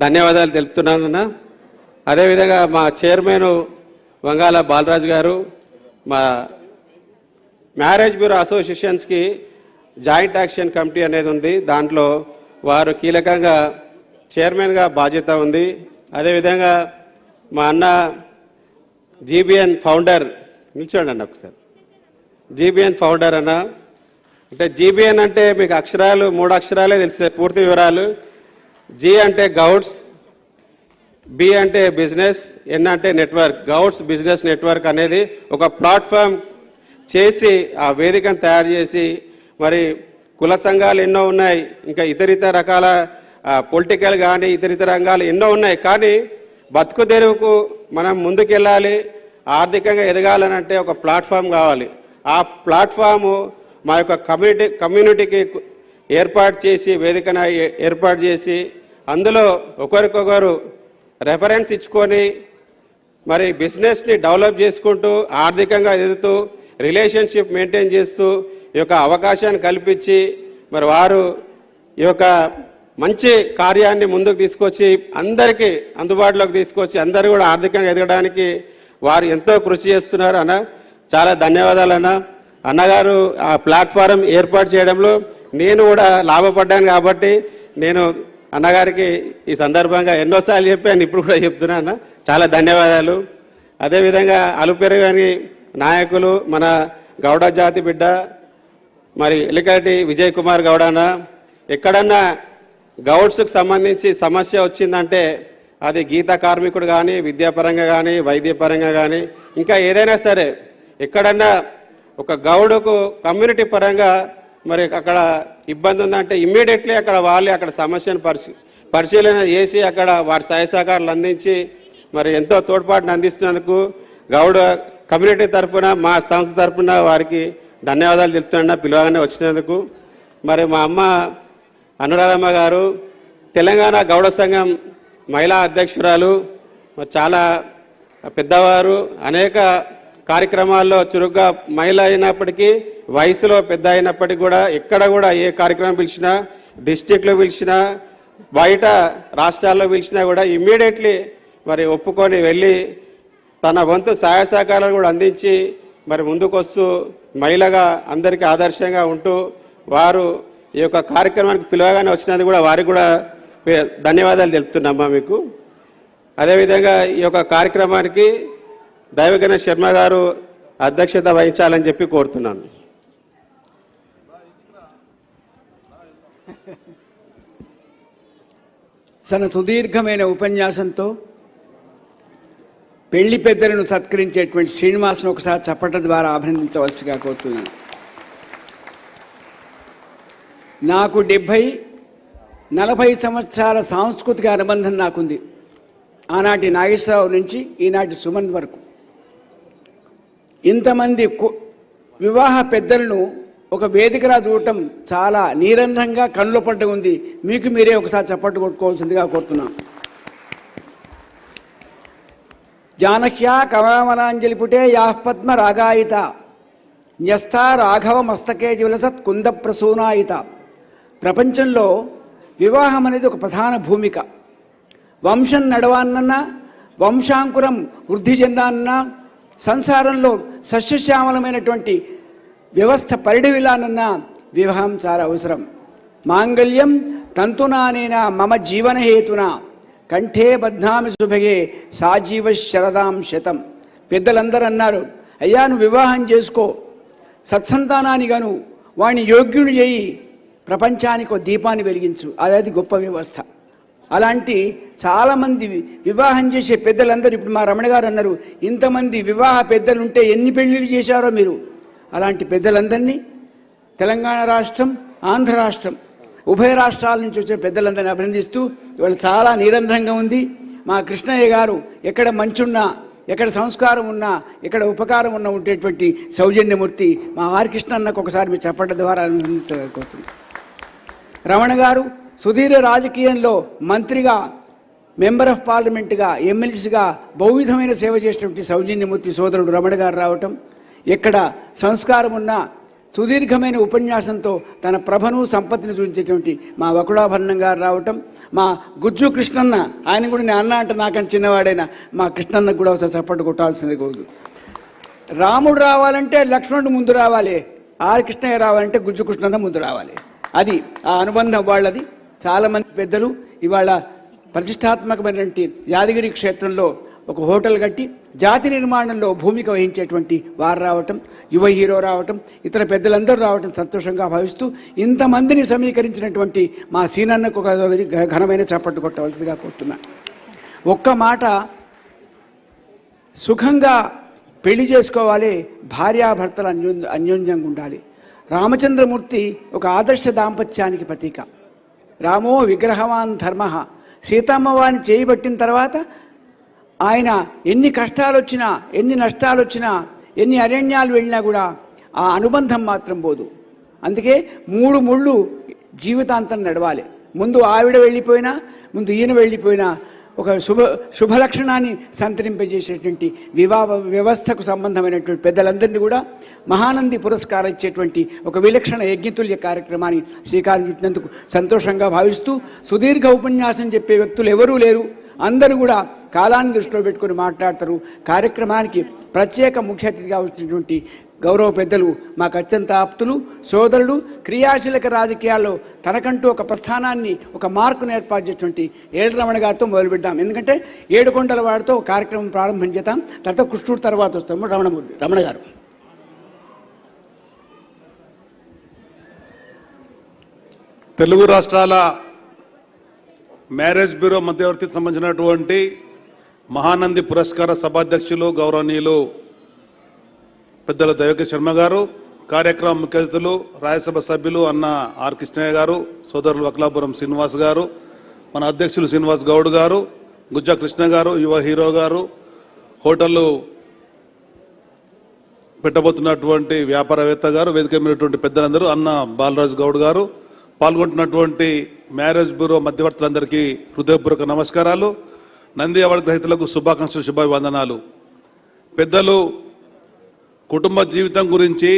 ధన్యవాదాలు తెలుపుతున్నానన్న. అదేవిధంగా మా చైర్మన్ వంగాల బాలరాజు గారు, మా మ్యారేజ్ బ్యూరో అసోసియేషన్స్కి జాయింట్ యాక్షన్ కమిటీ అనేది ఉంది. దాంట్లో వారు కీలకంగా చైర్మన్గా బాధ్యత ఉంది. అదేవిధంగా మా అన్న జీబీఎన్ ఫౌండర్ నిల్చోండి అన్న ఒకసారి. జీబీఎన్ ఫౌండర్ అన్న అంటే జీబీఎన్ అంటే మీకు అక్షరాలు 3 అక్షరాలే తెలిసే పూర్తి వివరాలు. జీ అంటే గౌడ్స్, బి అంటే బిజినెస్, ఎన్ అంటే నెట్వర్క్. గౌడ్స్ బిజినెస్ నెట్వర్క్ అనేది ఒక ప్లాట్ఫామ్ చేసి ఆ వేదికను తయారు చేసి మరి కుల సంఘాలు ఎన్నో ఉన్నాయి, ఇంకా ఇతరితర రకాల పొలిటికల్ కానీ ఇతరితర రంగాలు ఎన్నో ఉన్నాయి. కానీ బతుకు తెరువుకు మనం ముందుకెళ్ళాలి, ఆర్థికంగా ఎదగాలనంటే ఒక ప్లాట్ఫామ్ కావాలి. ఆ ప్లాట్ఫాము మా యొక్క కమ్యూనిటీకి ఏర్పాటు చేసి వేదికను ఏర్పాటు చేసి అందులో ఒకరికొకరు రెఫరెన్స్ ఇచ్చుకొని మరి బిజినెస్ని డెవలప్ చేసుకుంటూ ఆర్థికంగా ఎదుగుతూ రిలేషన్షిప్ మెయింటైన్ చేస్తూ ఈ యొక్క అవకాశాన్ని కల్పించి మరి వారు ఈ యొక్క మంచి కార్యాన్ని ముందుకు తీసుకొచ్చి అందరికీ అందుబాటులోకి తీసుకొచ్చి అందరూ కూడా ఆర్థికంగా ఎదగడానికి వారు ఎంతో కృషి చేస్తున్నారు అన్న. చాలా ధన్యవాదాలు అన్న. అన్నగారు ఆ ప్లాట్ఫారం ఏర్పాటు చేయడంలో నేను కూడా లాభపడ్డాను కాబట్టి నేను అన్నగారికి ఈ సందర్భంగా ఎన్నోసార్లు చెప్పాను, ఇప్పుడు కూడా చెప్తున్నా అన్న. చాలా ధన్యవాదాలు. అదేవిధంగా అలుపెరగని నాయకులు మన గౌడ జాతి బిడ్డ మరి ఎలికటి విజయ్ కుమార్ గౌడ అన్న. ఎక్కడన్నా గౌడ్స్కి సంబంధించి సమస్య వచ్చిందంటే అది గీత కార్మికుడు కానీ విద్యాపరంగా కానీ వైద్యపరంగా కానీ ఇంకా ఏదైనా సరే ఎక్కడన్నా ఒక గౌడుకు కమ్యూనిటీ పరంగా మరి అక్కడ ఇబ్బంది ఉందంటే ఇమ్మీడియట్లీ అక్కడ వాళ్ళే అక్కడ సమస్యను పరిశీలన చేసి అక్కడ వారి సహాయ సహకారాలు అందించి మరి ఎంతో తోడ్పాటును అందిస్తున్నందుకు గౌడ కమ్యూనిటీ తరఫున మా సంస్థ తరఫున వారికి ధన్యవాదాలు చెప్తున్నా పిలవగానే వచ్చినందుకు. మరి మా అమ్మ అనురాధమ్మ గారు తెలంగాణ గౌడ సంఘం మహిళా అధ్యక్షురాలు, మరి చాలా పెద్దవారు, అనేక కార్యక్రమాల్లో చురుగ్గా మహిళ అయినప్పటికీ వయసులో పెద్ద అయినప్పటికీ కూడా ఎక్కడ కూడా ఏ కార్యక్రమం పిలిచినా డిస్టిక్లో పిలిచినా బయట రాష్ట్రాల్లో పిలిచినా కూడా ఇమ్మీడియట్లీ మరి ఒప్పుకొని వెళ్ళి తన వంతు సహాయ సహకారాలు కూడా అందించి మరి ముందుకొస్తూ మహిళగా అందరికీ ఆదర్శంగా ఉంటూ వారు ఈ యొక్క కార్యక్రమానికి పిలవగానే వచ్చినందుకు కూడా వారికి కూడా ధన్యవాదాలు తెలుపుతున్నామ్మా మీకు. అదేవిధంగా ఈ యొక్క కార్యక్రమానికి దైవగణ శర్మ గారు అధ్యక్షత వహించాలని చెప్పి కోరుతున్నాను. తన సుదీర్ఘమైన ఉపన్యాసంతో పెళ్లి పెద్దలను సత్కరించేటువంటి శ్రీనివాసును ఒకసారి చప్పట్ల ద్వారా అభినందించవలసిగా కోరుతున్నాను. నాకు 40 సంవత్సరాల సాంస్కృతిక అనుబంధం నాకుంది. ఆనాటి నాగేశ్వరరావు నుంచి ఈనాటి సుమన్ వరకు ఇంతమంది వివాహ పెద్దలను ఒక వేదికలా చూడటం చాలా నీరంధ్రంగా కన్నుల పడ్డ ఉంది. మీకు మీరే ఒకసారి చప్పట్లు కొట్టుకోవాల్సిందిగా కోరుతున్నాం. జానక్యా కమలాంజలి పుటే యా పద్మ రాగాయిత న్యస్తా రాఘవ మస్తకే జ్వలసత్ కుంద ప్రసూనాయిత. ప్రపంచంలో వివాహం అనేది ఒక ప్రధాన భూమిక. వంశం నడవాలన్నా, వంశాంకురం వృద్ధి చెందాలన్నా, సంసారంలో సస్యశ్యామలమైనటువంటి వ్యవస్థ పరిడవిలానన్నా వివాహం చాలా అవసరం. మాంగళ్యం తంతునానేన మమ జీవనహేతున కంఠే బధ్నామి శుభగే సాజీవ శరదాం శతం. పెద్దలందరూ అన్నారు, అయ్యా నువ్వు వివాహం చేసుకో, సత్సంతానాన్ని గాను వాడిని యోగ్యుడు చేయి, ప్రపంచానికి ఒక దీపాన్ని వెలిగించు. అది గొప్ప వ్యవస్థ. అలాంటి చాలామంది వివాహం చేసే పెద్దలందరూ ఇప్పుడు మా రమణ గారు అన్నారు, ఇంతమంది వివాహ పెద్దలుంటే ఎన్ని పెళ్ళిళ్ళు చేశారో మీరు. అలాంటి పెద్దలందరినీ తెలంగాణ రాష్ట్రం, ఆంధ్ర రాష్ట్రం, ఉభయ రాష్ట్రాల నుంచి వచ్చిన పెద్దలందరినీ అభినందిస్తూ ఇవాళ చాలా నిరంధ్రంగా ఉంది. మా కృష్ణయ్య గారు ఎక్కడ మంచున్నా, ఎక్కడ సంస్కారం ఉన్నా, ఎక్కడ ఉపకారం ఉన్నా ఉండేటువంటి సౌజన్యమూర్తి మా ఆర్ కృష్ణ అన్నకు ఒకసారి మీ చప్పట్ల ద్వారా అభినందించగలుగుతుంది. రమణ గారు సుదీర్ఘ రాజకీయంలో మంత్రిగా, మెంబర్ ఆఫ్ పార్లమెంట్గా, ఎమ్మెల్సీగా బహువిధమైన సేవ చేసినటువంటి సౌజన్యమూర్తి సోదరుడు రమణ గారు రావటం, ఎక్కడ సంస్కారం ఉన్నా సుదీర్ఘమైన ఉపన్యాసంతో తన ప్రభను సంపత్తిని చూపించేటువంటి మా వకుడాభరణం గారు రావటం, మా గుజ్జు కృష్ణన్న, ఆయన కూడా నేను అన్న అంటే నాకంటే చిన్నవాడైనా మా కృష్ణన్నకు కూడా ఒకసారి చప్పట్టు కొట్టాల్సింది కాదు. రాముడు రావాలంటే లక్ష్మణుడు ముందు రావాలి, ఆర్ కృష్ణయ్య రావాలంటే గుజ్జు కృష్ణన్న ముందు రావాలి. అది ఆ అనుబంధం వాళ్ళది. చాలామంది పెద్దలు ఇవాళ ప్రతిష్టాత్మకమైనటువంటి యాదగిరి క్షేత్రంలో ఒక హోటల్ కట్టి జాతి నిర్మాణంలో భూమిక వహించేటువంటి వారు రావటం, యువ హీరో రావటం, ఇతర పెద్దలందరూ రావటం సంతోషంగా భావిస్తూ ఇంతమందిని సమీకరించినటువంటి మా సీనన్నకు ఒక ఘనమైన చప్పట్టు కొట్టవలసిందిగా కోరుతున్నా. ఒక్క మాట, సుఖంగా పెళ్లి చేసుకోవాలి, భార్యాభర్తలు అన్యోన్యంగా ఉండాలి. రామచంద్రమూర్తి ఒక ఆదర్శ దాంపత్యానికి ప్రతీక. రామో విగ్రహవాన్ ధర్మ. సీతమ్మవారిని చేయబట్టిన తర్వాత ఆయన ఎన్ని కష్టాలు వచ్చినా, ఎన్ని నష్టాలు వచ్చినా, ఎన్ని అరణ్యాలు వెళ్ళినా కూడా ఆ అనుబంధం మాత్రం పోదు. అందుకే 3 ముళ్ళు జీవితాంతం నడవాలి. ముందు ఆవిడ వెళ్ళిపోయినా, ముందు ఈయన వెళ్ళిపోయినా ఒక శుభలక్షణాన్ని సంతరింపజేసేటువంటి వివాహ వ్యవస్థకు సంబంధమైనటువంటి పెద్దలందరినీ కూడా మహానంది పురస్కారం ఇచ్చేటువంటి ఒక విలక్షణ యజ్ఞతుల్య కార్యక్రమాన్ని శ్రీకారం చుట్టినందుకు సంతోషంగా భావిస్తూ, సుదీర్ఘ ఉపన్యాసం చెప్పే వ్యక్తులు ఎవరూ లేరు, అందరూ కూడా కాలాన్ని దృష్టిలో పెట్టుకొని మాట్లాడతారు. కార్యక్రమానికి ప్రత్యేక ముఖ్య అతిథిగా వచ్చినటువంటి గౌరవ పెద్దలు, మాకు అత్యంత ఆప్తులు, సోదరుడు, క్రియాశీలక రాజకీయాల్లో తనకంటూ ఒక ప్రస్థానాన్ని, ఒక మార్కును ఏర్పాటు చేసినటువంటి ఏడు రమణ గారితో మొదలు పెడతాం. ఎందుకంటే ఏడుకొండల వాడితో కార్యక్రమం ప్రారంభం చేద్దాం. తర్వాత కృష్ణుడు తర్వాత వస్తాము రమణ గారు. తెలుగు రాష్ట్రాల మ్యారేజ్ బ్యూరో మధ్యవర్తికి సంబంధించినటువంటి మహానంది పురస్కార సభాధ్యక్షులు గౌరవనీయులు పెద్దల దైవక శర్మ గారు, కార్యక్రమ ముఖ్య అతిథులు రాజ్యసభ సభ్యులు అన్న ఆర్ కృష్ణయ్య గారు, సోదరులు వకలాపురం శ్రీనివాస్ గారు, మన అధ్యక్షులు శ్రీనివాస్ గౌడ్ గారు, గుజ్జా కృష్ణ గారు, యువ హీరో గారు, హోటళ్ళు పెట్టబోతున్నటువంటి వ్యాపారవేత్త గారు, వేదిక మీదటువంటి పెద్దలందరూ, అన్న బాలరాజు గౌడ్ గారు, పాల్గొంటున్నటువంటి మ్యారేజ్ బ్యూరో మధ్యవర్తులందరికీ హృదయపూర్వక నమస్కారాలు. నంది అవార్డు గ్రహీతలకు శుభాకాంక్షలు, శుభాభివందనాలు. పెద్దలు కుటుంబ జీవితం గురించి,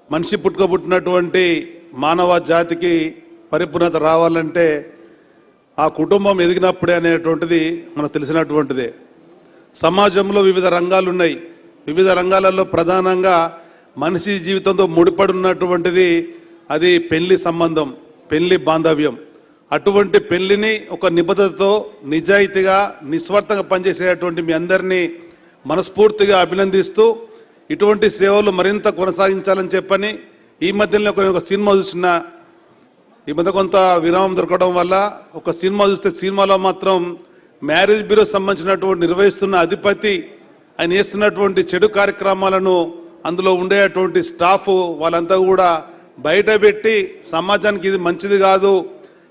మనిషి పుట్టుకబుట్టినటువంటి మానవ జాతికి పరిపూర్ణత రావాలంటే ఆ కుటుంబం ఎదిగినప్పుడే అనేటువంటిది మనకు తెలిసినటువంటిదే. సమాజంలో వివిధ రంగాలు ఉన్నాయి. వివిధ రంగాలలో ప్రధానంగా మనిషి జీవితంతో ముడిపడి ఉన్నటువంటిది అది పెళ్లి సంబంధం, పెళ్లి బాంధవ్యం. అటువంటి పెళ్లిని ఒక నిబద్ధతతో, నిజాయితీగా, నిస్వార్థంగా పనిచేసేటువంటి మీ అందరినీ మనస్ఫూర్తిగా అభినందిస్తూ, ఇటువంటి సేవలు మరింత కొనసాగించాలని చెప్పని ఈ మధ్యలో ఒక సినిమా చూసిన, ఈ మధ్య కొంత విరామం దొరకడం వల్ల ఒక సినిమా చూస్తే, సినిమాలో మాత్రం మ్యారేజ్ బ్యూరో సంబంధించినటువంటి నిర్వహిస్తున్న అధిపతి ఆయన చేస్తున్నటువంటి చెడు కార్యక్రమాలను, అందులో ఉండేటువంటి స్టాఫ్ వాళ్ళంతా కూడా బయట పెట్టి సమాజానికి ఇది మంచిది కాదు,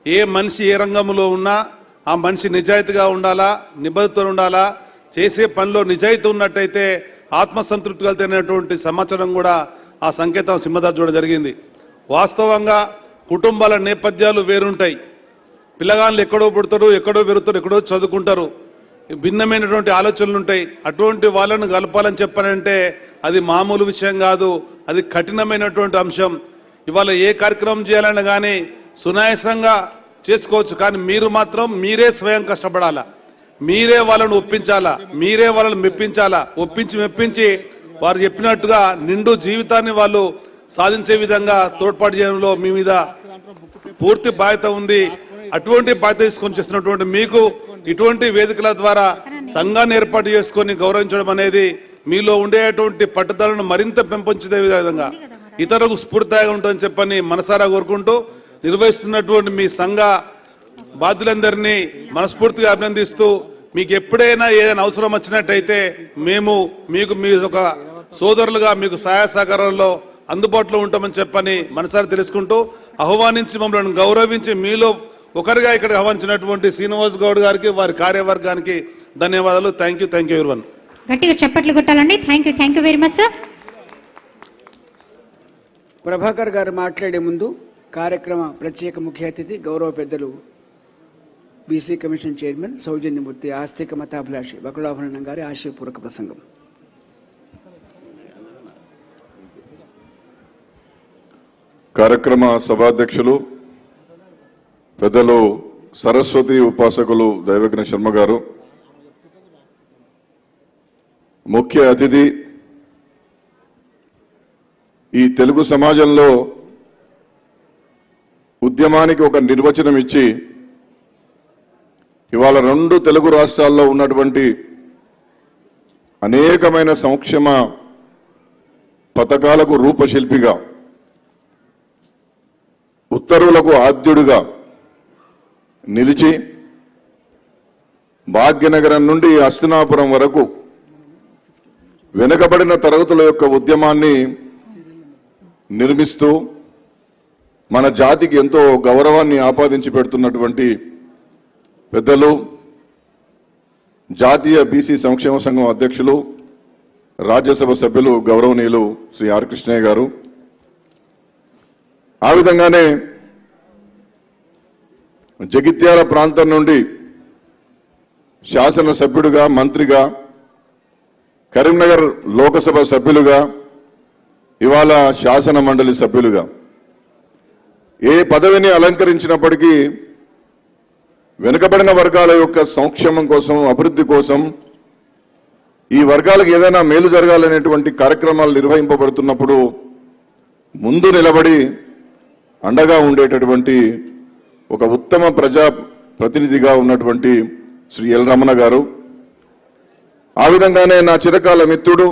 ఏ మనిషి ఏ రంగంలో ఉన్నా ఆ మనిషి నిజాయితీగా ఉండాలా, నిబద్ధతతో ఉండాలా, చేసే పనిలో నిజాయితీ ఉన్నట్టయితే ఆత్మసంతృప్తి కలిగినటువంటి సమాచారం కూడా ఆ సంకేతం సింహదార్ చూడడం జరిగింది. వాస్తవంగా కుటుంబాల నేపథ్యాలు వేరుంటాయి. పిల్లగాళ్ళు ఎక్కడో పుడతారు, ఎక్కడో పెరుగుతారు, ఎక్కడో చదువుకుంటారు, భిన్నమైనటువంటి ఆలోచనలు ఉంటాయి. అటువంటి వాళ్ళను కలపాలని చెప్పానంటే అది మామూలు విషయం కాదు, అది కఠినమైనటువంటి అంశం. ఇవాళ ఏ కార్యక్రమం చేయాలన్నా కానీ సునాయాసంగా చేసుకోవచ్చు, కానీ మీరు మాత్రం మీరే స్వయం కష్టపడాలా, మీరే వాళ్ళను ఒప్పించాలా, మీరే వాళ్ళని మెప్పించాలా. ఒప్పించి మెప్పించి వారు చెప్పినట్టుగా నిండు జీవితాన్ని వాళ్ళు సాధించే విధంగా తోడ్పాటు చేయడంలో మీ మీద పూర్తి బాధ్యత ఉంది. అటువంటి బాధ్యత తీసుకొని చేస్తున్నటువంటి మీకు ఇటువంటి వేదికల ద్వారా సంఘాన్ని ఏర్పాటు చేసుకొని గౌరవించడం అనేది మీలో ఉండేటువంటి పట్టుదలను మరింత పెంపొంచే విధంగా ఇతరులకు స్ఫూర్తిగా ఉంటుందని చెప్పని మనసారా కోరుకుంటూ, నిర్వహిస్తున్నటువంటి మీ సంఘ బాధ్యులందరినీ మనస్ఫూర్తిగా అభినందిస్తూ, మీకు ఎప్పుడైనా ఏదైనా అవసరం వచ్చినట్టయితే మేము మీకు మీ ఒక సోదరులుగా మీకు సహాయ సహకారాల్లో అందుబాటులో ఉంటామని చెప్పని మనసారి తెలుసుకుంటూ, ఆహ్వానించి మమ్మల్ని గౌరవించి మీలో ఒకరిగా ఇక్కడ ఆహ్వానించినటువంటి శ్రీనివాస్ గౌడ్ గారికి, వారి కార్యవర్గానికి ధన్యవాదాలు. Thank you everyone. గట్టిగా చప్పట్లు కొట్టాలండి. Thank you very much sir. Prabhakar గారు మాట్లాడే ముందు కార్యక్రమ ప్రత్యేక ముఖ్య అతిథి గౌరవ పెద్దలు బీసీ కమిషన్ చైర్మన్ సౌజన్యమూర్తి ఆస్తిక మతాభిలాషి వకులాభరణం గారి ఆశయపూర్వక ప్రసంగం. కార్యక్రమ సభాధ్యక్షులు పెద్దలు సరస్వతి ఉపాసకులు దైవజ్ఞ శర్మ గారు, ముఖ్య అతిథి, ఈ తెలుగు సమాజంలో ఉద్యమానికి ఒక నిర్వచనం ఇచ్చి ఇవాళ 2 తెలుగు రాష్ట్రాల్లో ఉన్నటువంటి అనేకమైన సంక్షేమ పథకాలకు రూపశిల్పిగా, ఉత్తర్వులకు ఆద్యుడిగా నిలిచి భాగ్యనగరం నుండి హస్తినాపురం వరకు వెనుకబడిన తరగతుల యొక్క ఉద్యమాన్ని నిర్మిస్తూ మన జాతికి ఎంతో గౌరవాన్ని ఆపాదించి పెడుతున్నటువంటి పెద్దలు, జాతీయ బీసీ సంక్షేమ సంఘం అధ్యక్షులు, రాజ్యసభ సభ్యులు గౌరవనీయులు శ్రీ ఆర్ కృష్ణయ్య గారు, ఆ విధంగానే జగిత్యాల ప్రాంతం నుండి శాసనసభ్యుడిగా, మంత్రిగా, కరీంనగర్ లోకసభ సభ్యులుగా, ఇవాళ శాసన మండలి సభ్యులుగా ఏ పదవిని అలంకరించినప్పటికీ వెనుకబడిన వర్గాల యొక్క సంక్షేమం కోసం, అభివృద్ధి కోసం, ఈ వర్గాలకు ఏదైనా మేలు జరగాలనేటువంటి కార్యక్రమాలు నిర్వహింపబడుతున్నప్పుడు ముందు నిలబడి అండగా ఉండేటటువంటి ఒక ఉత్తమ ప్రజా ప్రతినిధిగా ఉన్నటువంటి శ్రీ ఎల్ రమణ గారు, ఆ విధంగానే నా చిరకాల మిత్రుడు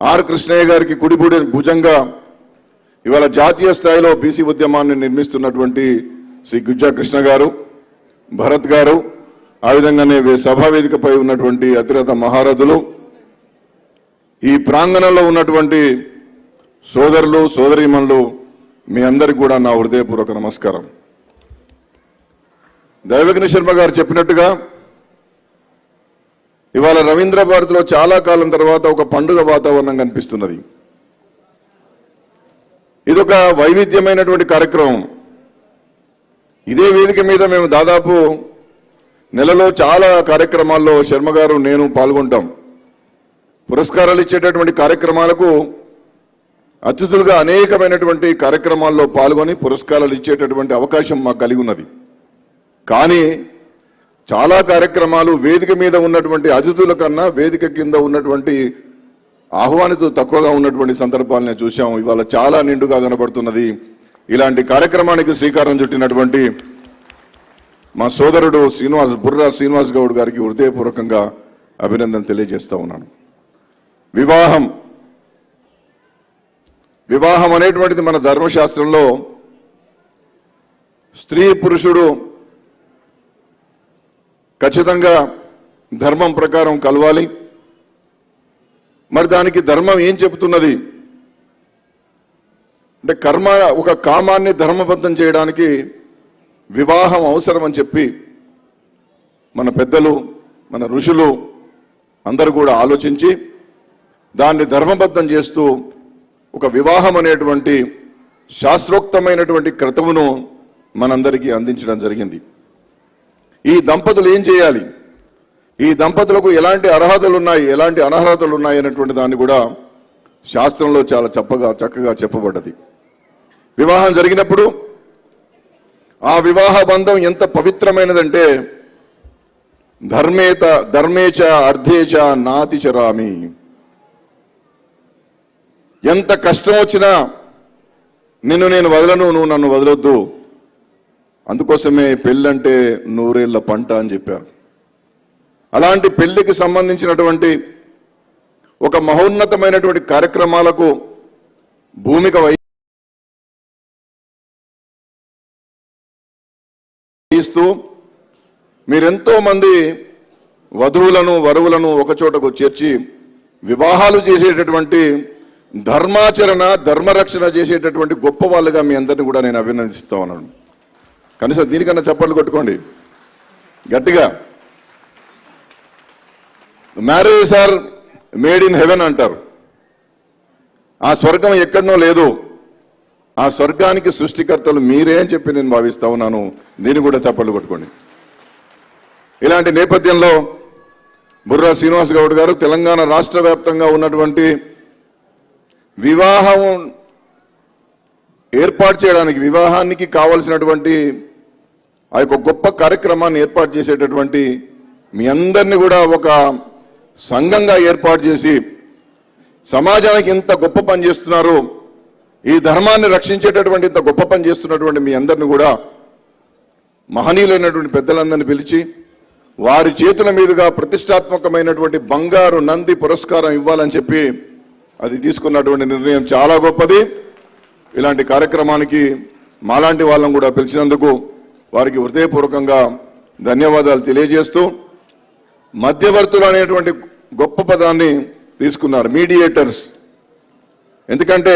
ఆర్ కృష్ణయ్య గారికి కుడిబుడి భుజంగా ఇవాళ జాతీయ స్థాయిలో బీసీ ఉద్యమాన్ని నిర్మిస్తున్నటువంటి శ్రీ గుజ్జా కృష్ణ గారు, భరత్ గారు, ఆ విధంగానే సభావేదికపై ఉన్నటువంటి అతిరథ మహారథులు, ఈ ప్రాంగణంలో ఉన్నటువంటి సోదరులు, సోదరీమణులు, మీ అందరికీ కూడా నా హృదయపూర్వక నమస్కారం. దైవజ్ఞ శర్మ గారు చెప్పినట్టుగా ఇవాళ రవీంద్ర భారతిలో చాలా కాలం తర్వాత ఒక పండుగ వాతావరణం కనిపిస్తున్నది. ఇదొక వైవిధ్యమైనటువంటి కార్యక్రమం. ఇదే వేదిక మీద మేము దాదాపు నెలలో చాలా కార్యక్రమాల్లో శర్మ గారు, నేను పాల్గొంటాం. పురస్కారాలు ఇచ్చేటటువంటి కార్యక్రమాలకు అతిథులుగా అనేకమైనటువంటి కార్యక్రమాల్లో పాల్గొని పురస్కారాలు ఇచ్చేటటువంటి అవకాశం మాకు కలిగి ఉన్నది. కానీ చాలా కార్యక్రమాలు వేదిక మీద ఉన్నటువంటి అతిథుల కన్నా వేదిక కింద ఉన్నటువంటి ఆహ్వానితులు తక్కువగా ఉన్నటువంటి సందర్భాలను చూసాం. ఇవాళ చాలా నిండుగా కనబడుతున్నది. ఇలాంటి కార్యక్రమానికి శ్రీకారం చుట్టినటువంటి మా సోదరుడు బుర్రా శ్రీనివాస్ గౌడ్ గారికి హృదయపూర్వకంగా అభినందన తెలియజేస్తా ఉన్నాను. వివాహం అనేటువంటిది మన ధర్మశాస్త్రంలో స్త్రీ పురుషుడు ఖచ్చితంగా ధర్మం ప్రకారం కలవాలి. మరి దానికి ధర్మం ఏం చెబుతున్నది అంటే, ఒక కామాన్ని ధర్మబద్ధం చేయడానికి వివాహం అవసరం అని చెప్పి మన పెద్దలు, మన ఋషులు అందరూ కూడా ఆలోచించి దాన్ని ధర్మబద్ధం చేస్తూ ఒక వివాహం అనేటువంటి శాస్త్రోక్తమైనటువంటి క్రతువును మనందరికీ అందించడం జరిగింది. ఈ దంపతులు ఏం చేయాలి, ఈ దంపతులకు ఎలాంటి అర్హతలు ఉన్నాయి, ఎలాంటి అనర్హతలు ఉన్నాయి అనేటువంటి దాన్ని కూడా శాస్త్రంలో చాలా చక్కగా చెప్పబడ్డది. వివాహం జరిగినప్పుడు ఆ వివాహ బంధం ఎంత పవిత్రమైనదంటే, ధర్మేచ అర్థేచ నాతిచరామి. ఎంత కష్టం వచ్చినా నిన్ను నేను వదలను, నువ్వు నన్ను వదలొద్దు. అందుకోసమే పెళ్ళంటే 100 ఏళ్ల పంట అని చెప్పారు. అలాంటి పెళ్లికి సంబంధించినటువంటి ఒక మహోన్నతమైనటువంటి కార్యక్రమాలకు భూమిక వహిస్తూ మీరెంతో మంది వధువులను, వరువులను ఒకచోటకు చేర్చి వివాహాలు చేసేటటువంటి ధర్మాచరణ, ధర్మరక్షణ చేసేటటువంటి గొప్ప వాళ్ళుగా మీ అందరినీ కూడా నేను అభినందిస్తా ఉన్నాను. కనీసం దీనికన్నా చప్పట్లు కొట్టుకోండి గట్టిగా. Marriages are made in heaven అంటారు. ఆ స్వర్గం ఎక్కడనో లేదు, ఆ స్వర్గానికి సృష్టికర్తలు మీరే అని చెప్పి నేను భావిస్తా ఉన్నాను. దీన్ని కూడా చప్పట్లు కొట్టుకోండి. ఇలాంటి నేపథ్యంలో బుర్రా శ్రీనివాస్ గౌడ్ గారు తెలంగాణ రాష్ట్ర వ్యాప్తంగా ఉన్నటువంటి వివాహం ఏర్పాటు చేయడానికి, వివాహానికి కావలసినటువంటి ఆ యొక్క గొప్ప కార్యక్రమాన్ని ఏర్పాటు చేసేటటువంటి మీ అందరినీ కూడా ఒక సంఘంగా ఏర్పాటు చేసి సమాజానికి ఇంత గొప్ప పని చేస్తున్నారు, ఈ ధర్మాన్ని రక్షించేటటువంటి ఇంత గొప్ప పని చేస్తున్నటువంటి మీ అందరినీ కూడా మహనీయులైనటువంటి పెద్దలందరినీ పిలిచి వారి చేతుల మీదుగా ప్రతిష్టాత్మకమైనటువంటి బంగారు నంది పురస్కారం ఇవ్వాలని చెప్పి అది తీసుకున్నటువంటి నిర్ణయం చాలా గొప్పది. ఇలాంటి కార్యక్రమానికి మాలాంటి వాళ్ళని కూడా పిలిచినందుకు వారికి హృదయపూర్వకంగా ధన్యవాదాలు తెలియజేస్తూ, మధ్యవర్తులు అనేటువంటి గొప్ప పదాన్ని తీసుకున్నారు, మీడియేటర్స్. ఎందుకంటే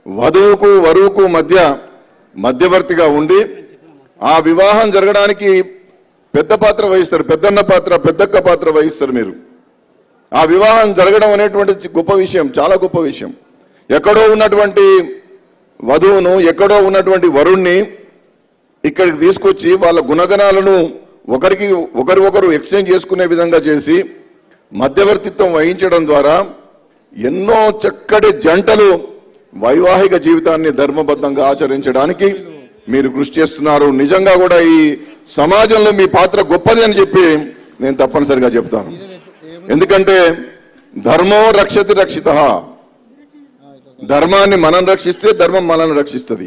వధువుకు వరువుకు మధ్య మధ్యవర్తిగా ఉండి ఆ వివాహం జరగడానికి పెద్ద పాత్ర వహిస్తారు, పెద్దన్న పాత్ర, పెద్దక్క పాత్ర వహిస్తారు మీరు. ఆ వివాహం జరగడం అనేటువంటి గొప్ప విషయం, చాలా గొప్ప విషయం. ఎక్కడో ఉన్నటువంటి వధువును, ఎక్కడో ఉన్నటువంటి వరుణ్ణి ఇక్కడికి తీసుకొచ్చి వాళ్ళ గుణగణాలను ఒకరు ఎక్స్చేంజ్ చేసుకునే విధంగా చేసి మధ్యవర్తిత్వం వహించడం ద్వారా ఎన్నో చక్కటి జంటలు వైవాహిక జీవితాన్ని ధర్మబద్ధంగా ఆచరించడానికి మీరు కృషి చేస్తున్నారు. నిజంగా కూడా ఈ సమాజంలో మీ పాత్ర గొప్పది అని చెప్పి నేను తప్పనిసరిగా చెప్తాను. ఎందుకంటే ధర్మో రక్షతి రక్షితః, ధర్మాన్ని మనం రక్షిస్తే ధర్మం మనల్ని రక్షిస్తుంది.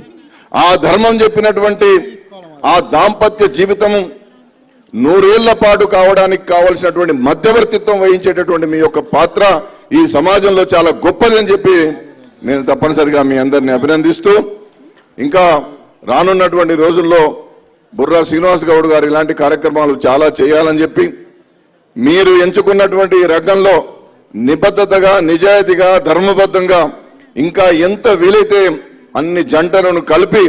ఆ ధర్మం చెప్పినటువంటి ఆ దాంపత్య జీవితం 100 ఏళ్ల పాటు కావడానికి కావలసినటువంటి మధ్యవర్తిత్వం వహించేటటువంటి మీ యొక్క పాత్ర ఈ సమాజంలో చాలా గొప్పది అని చెప్పి నేను తప్పనిసరిగా మీ అందరిని అభినందిస్తూ, ఇంకా రానున్నటువంటి రోజుల్లో బుర్రా శ్రీనివాస్ గౌడ్ గారు ఇలాంటి కార్యక్రమాలు చాలా చేయాలని చెప్పి, మీరు ఎంచుకున్నటువంటి ఈ రంగంలో నిబద్ధతగా నిజాయితీగా ధర్మబద్ధంగా ఇంకా ఎంత వీలైతే అన్ని జంటలను కలిపి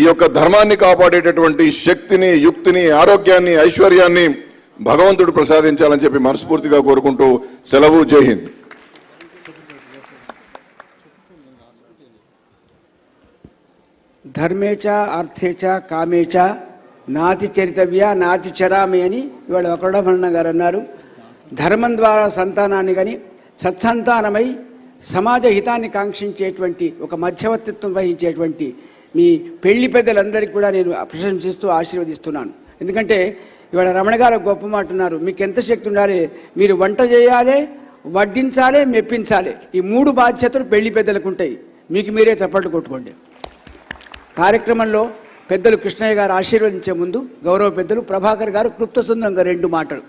ఈ యొక్క ధర్మాన్ని కాపాడేటటువంటి శక్తిని, యుక్తిని, ఆరోగ్యాన్ని, ఐశ్వర్యాన్ని భగవంతుడు ప్రసాదించాలని చెప్పి మనస్ఫూర్తిగా కోరుకుంటూ సెలవు. జై హింద్. ధర్మేచ అర్థేచ కామేచ నాతి చరితవ్య నాతి చరామి అని ఇవాళ ఒకడభరణ గారు అన్నారు. ధర్మం ద్వారా సంతానాన్ని కానీ సత్సంతానమై సమాజ హితాన్ని కాంక్షించేటువంటి ఒక మధ్యవర్తిత్వం వహించేటువంటి మీ పెళ్లి పెద్దలందరికీ కూడా నేను ప్రశంసిస్తూ ఆశీర్వదిస్తున్నాను. ఎందుకంటే ఇవాళ రమణ గారు గొప్ప మాట ఉన్నారు, మీకు ఎంత శక్తి ఉండాలి, మీరు వంట చేయాలి, వడ్డించాలి, మెప్పించాలి. ఈ 3 బాధ్యతలు పెళ్లి పెద్దలకు ఉంటాయి. మీకు మీరే చప్పట్లు కొట్టుకోండి. కార్యక్రమంలో పెద్దలు కృష్ణయ్య గారు ఆశీర్వదించే ముందు గౌరవ పెద్దలు ప్రభాకర్ గారు క్లుప్త సుందరంగా 2 మాటలు.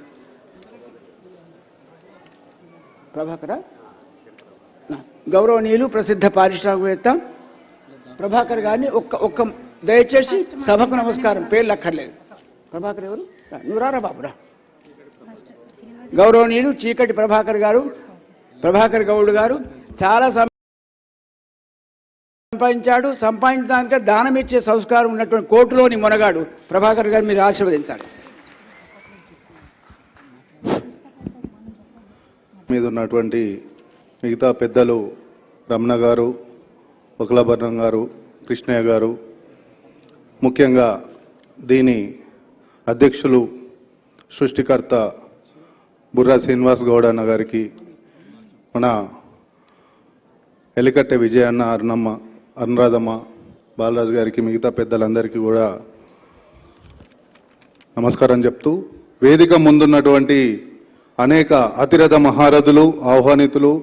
ప్రభాకర గౌరవనీయులు ప్రసిద్ధ పారిశ్రామికవేత్త ప్రభాకర్ గారిని ఒక్క దయచేసి సభకు నమస్కారం, పేర్లు అక్కర్లేదు. ప్రభాకర్ ఎవరు? నువ్వు రారా బాబురా. గౌరవనీయులు చీకటి ప్రభాకర్ గారు, ప్రభాకర్ గౌడ్ గారు చాలా సంపాదించాడు. సంపాదించడానికి దానం ఇచ్చే సంస్కారం ఉన్నటువంటి కోర్టులోని మొనగాడు ప్రభాకర్ గారు, మీరు ఆశీర్వదించాలి. మీద ఉన్నటువంటి మిగతా పెద్దలు రమణ గారు, ఒకలాభరణం గారు, కృష్ణయ్య గారు, ముఖ్యంగా దీని అధ్యక్షులు సృష్టికర్త బుర్రా శ్రీనివాస్ గౌడ్ అన్న గారికి, మన ఎలికట్టె విజయన్న, అరుణమ్మ, అనురాధమ్మ, బాలరాజు గారికి, మిగతా పెద్దలందరికీ కూడా నమస్కారం చెప్తూ, వేదిక ముందున్నటువంటి అనేక అతిరథ మహారథులు, ఆహ్వానితులు,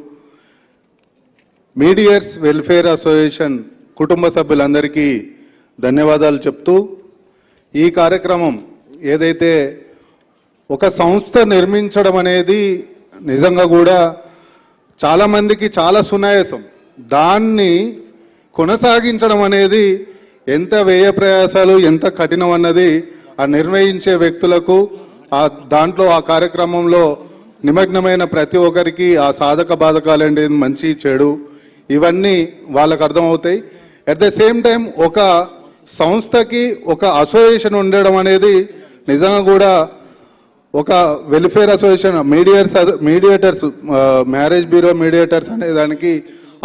మీడియర్స్ వెల్ఫేర్ అసోసియేషన్ కుటుంబ సభ్యులందరికీ ధన్యవాదాలు చెప్తూ, ఈ కార్యక్రమం ఏదైతే ఒక సంస్థ నిర్మించడం అనేది నిజంగా కూడా చాలామందికి చాలా సునాయాసం. దాన్ని కొనసాగించడం అనేది ఎంత వ్యయ ప్రయాసాలు, ఎంత కఠినం అన్నది ఆ నిర్వహించే వ్యక్తులకు, దాంట్లో ఆ కార్యక్రమంలో నిమగ్నమైన ప్రతి ఒక్కరికి ఆ సాధక బాధకాలు అనేది మంచి చెడు ఇవన్నీ వాళ్ళకు అర్థమవుతాయి. అట్ ద సేమ్ టైం ఒక సంస్థకి ఒక అసోసియేషన్ ఉండడం అనేది నిజంగా కూడా ఒక welfare association, mediators, marriage bureau mediators అనే దానికి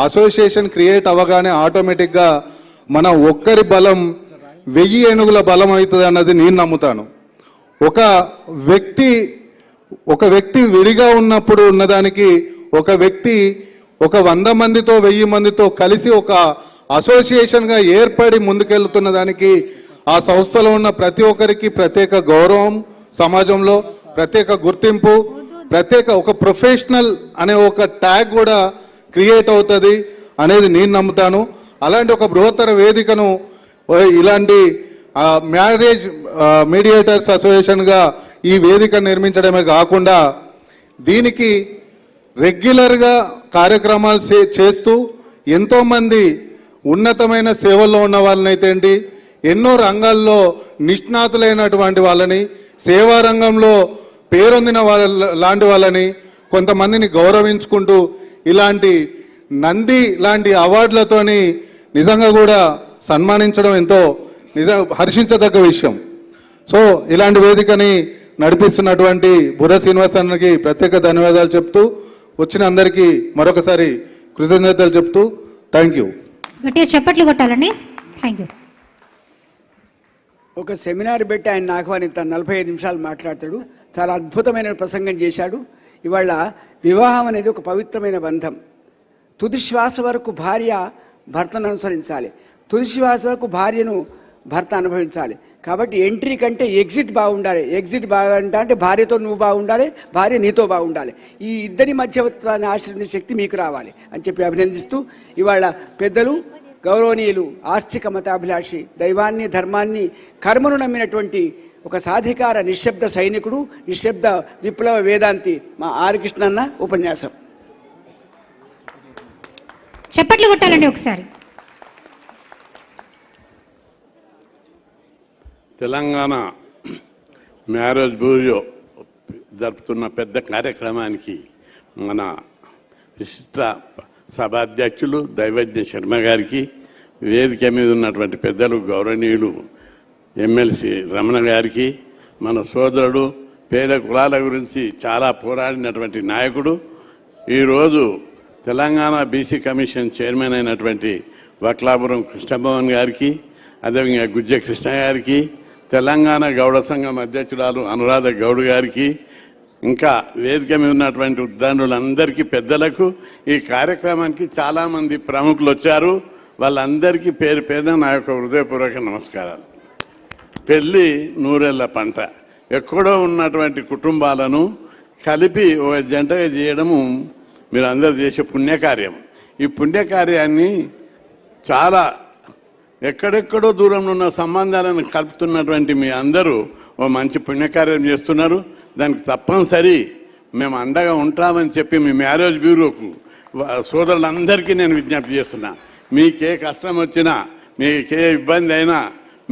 అసోసియేషన్ క్రియేట్ అవ్వగానే ఆటోమేటిక్గా మన ఒక్కరి బలం 1000 ఏనుగుల బలం అవుతుంది అన్నది నేను నమ్ముతాను. ఒక వ్యక్తి విడిగా ఉన్నప్పుడు ఉన్నదానికి ఒక వ్యక్తి ఒక 100 మందితో 1000 మందితో కలిసి ఒక అసోసియేషన్గా ఏర్పడి ముందుకెళ్తున్న దానికి ఆ సంస్థలో ఉన్న ప్రతి ఒక్కరికి ప్రత్యేక గౌరవం, సమాజంలో ప్రత్యేక గుర్తింపు, ప్రత్యేక ఒక ప్రొఫెషనల్ అనే ఒక ట్యాగ్ కూడా క్రియేట్ అవుతుంది అనేది నేను నమ్ముతాను. అలాంటి ఒక బృహత్తర వేదికను ఇలాంటి మ్యారేజ్ మీడియేటర్స్ అసోసియేషన్గా ఈ వేదిక నిర్మించడమే కాకుండా దీనికి రెగ్యులర్గా కార్యక్రమాలు చేస్తూ ఎంతోమంది ఉన్నతమైన సేవల్లో ఉన్న వాళ్ళనైతే ఏంటి, ఎన్నో రంగాల్లో నిష్ణాతులైనటువంటి వాళ్ళని, సేవా రంగంలో పేరొందిన వాళ్ళ లాంటి వాళ్ళని, కొంతమందిని గౌరవించుకుంటూ ఇలాంటి నంది లాంటి అవార్డులతోని నిజంగా కూడా సన్మానించడం ఎంతో హర్షించదగ్గ విషయం. సో ఇలాంటి వేదికని నడిపిస్తున్నటువంటి బుర్రా శ్రీనివాస్ అన్నకి ప్రత్యేక ధన్యవాదాలు చెప్తూ, వచ్చిన అందరికీ మరొకసారి కృతజ్ఞతలు చెప్తూ థ్యాంక్ యూ. గట్టిగా చప్పట్లు కొట్టాలండి. Thank you. ఒక సెమినార్ పెట్టి ఆయన ఆహ్వానిస్తాను. 45 నిమిషాలు మాట్లాడతాడు. చాలా అద్భుతమైన ప్రసంగం చేశాడు. ఇవాళ వివాహం అనేది ఒక పవిత్రమైన బంధం. తుది శ్వాస వరకు భార్య భర్తను అనుసరించాలి, తుది శ్వాస వరకు భార్యను భర్త అనుభవించాలి. కాబట్టి ఎంట్రీ కంటే ఎగ్జిట్ బాగుండాలి. ఎగ్జిట్ బాగుంటా అంటే భార్యతో నువ్వు బాగుండాలి, భార్య నీతో బాగుండాలి. ఈ ఇద్దరి మధ్యవర్తాన్ని ఆశ్రయించే శక్తి మీకు రావాలి అని చెప్పి అభినందిస్తూ, ఇవాళ పెద్దలు గౌరవనీయులు ఆస్తిక మతాభిలాషి, దైవాన్ని ధర్మాన్ని కర్మను నమ్మినటువంటి ఒక సాధికార నిశ్శబ్ద సైనికుడు, నిశ్శబ్ద విప్లవ వేదాంతి మా ఆర్ కృష్ణన్న ఉపన్యాసం. చప్పట్లు కొట్టాలండి ఒకసారి. తెలంగాణ మ్యారేజ్ బ్యూరో జరుపుతున్న పెద్ద కార్యక్రమానికి మన విశిష్ట సభాధ్యక్షులు దైవజ్ఞ శర్మ గారికి, వేదిక మీద ఉన్నటువంటి పెద్దలు గౌరవనీయులు ఎమ్మెల్సీ రమణ గారికి, మన సోదరుడు పేద కులాల గురించి చాలా పోరాడినటువంటి నాయకుడు, ఈరోజు తెలంగాణ బీసీ కమిషన్ చైర్మన్ అయినటువంటి వక్లాపురం కృష్ణభవన్ గారికి, అదేవిధంగా గుజ్జ కృష్ణ గారికి, తెలంగాణ గౌడ సంఘం అధ్యక్షురాలు అనురాధ గౌడ్ గారికి, ఇంకా వేదిక మీద ఉన్నటువంటి ఉద్దండులందరికీ, పెద్దలకు, ఈ కార్యక్రమానికి చాలామంది ప్రముఖులు వచ్చారు. వాళ్ళందరికీ పేరు పేరున నా యొక్క హృదయపూర్వక నమస్కారాలు. పెళ్ళి నూరేళ్ల పంట. ఎక్కడో ఉన్నటువంటి కుటుంబాలను కలిపి ఒక జంటగా చేయడము మీరు అందరూ చేసే పుణ్యకార్యం. ఈ పుణ్యకార్యాన్ని చాలా ఎక్కడెక్కడో దూరంలో ఉన్న సంబంధాలను కలుపుతున్నటువంటి మీ అందరూ ఓ మంచి పుణ్యకార్యం చేస్తున్నారు. దానికి తప్పనిసరి మేము అండగా ఉంటామని చెప్పి మీ మ్యారేజ్ బ్యూరోకు సోదరులందరికీ నేను విజ్ఞప్తి చేస్తున్నా. మీకే కష్టం వచ్చినా, మీకే ఇబ్బంది అయినా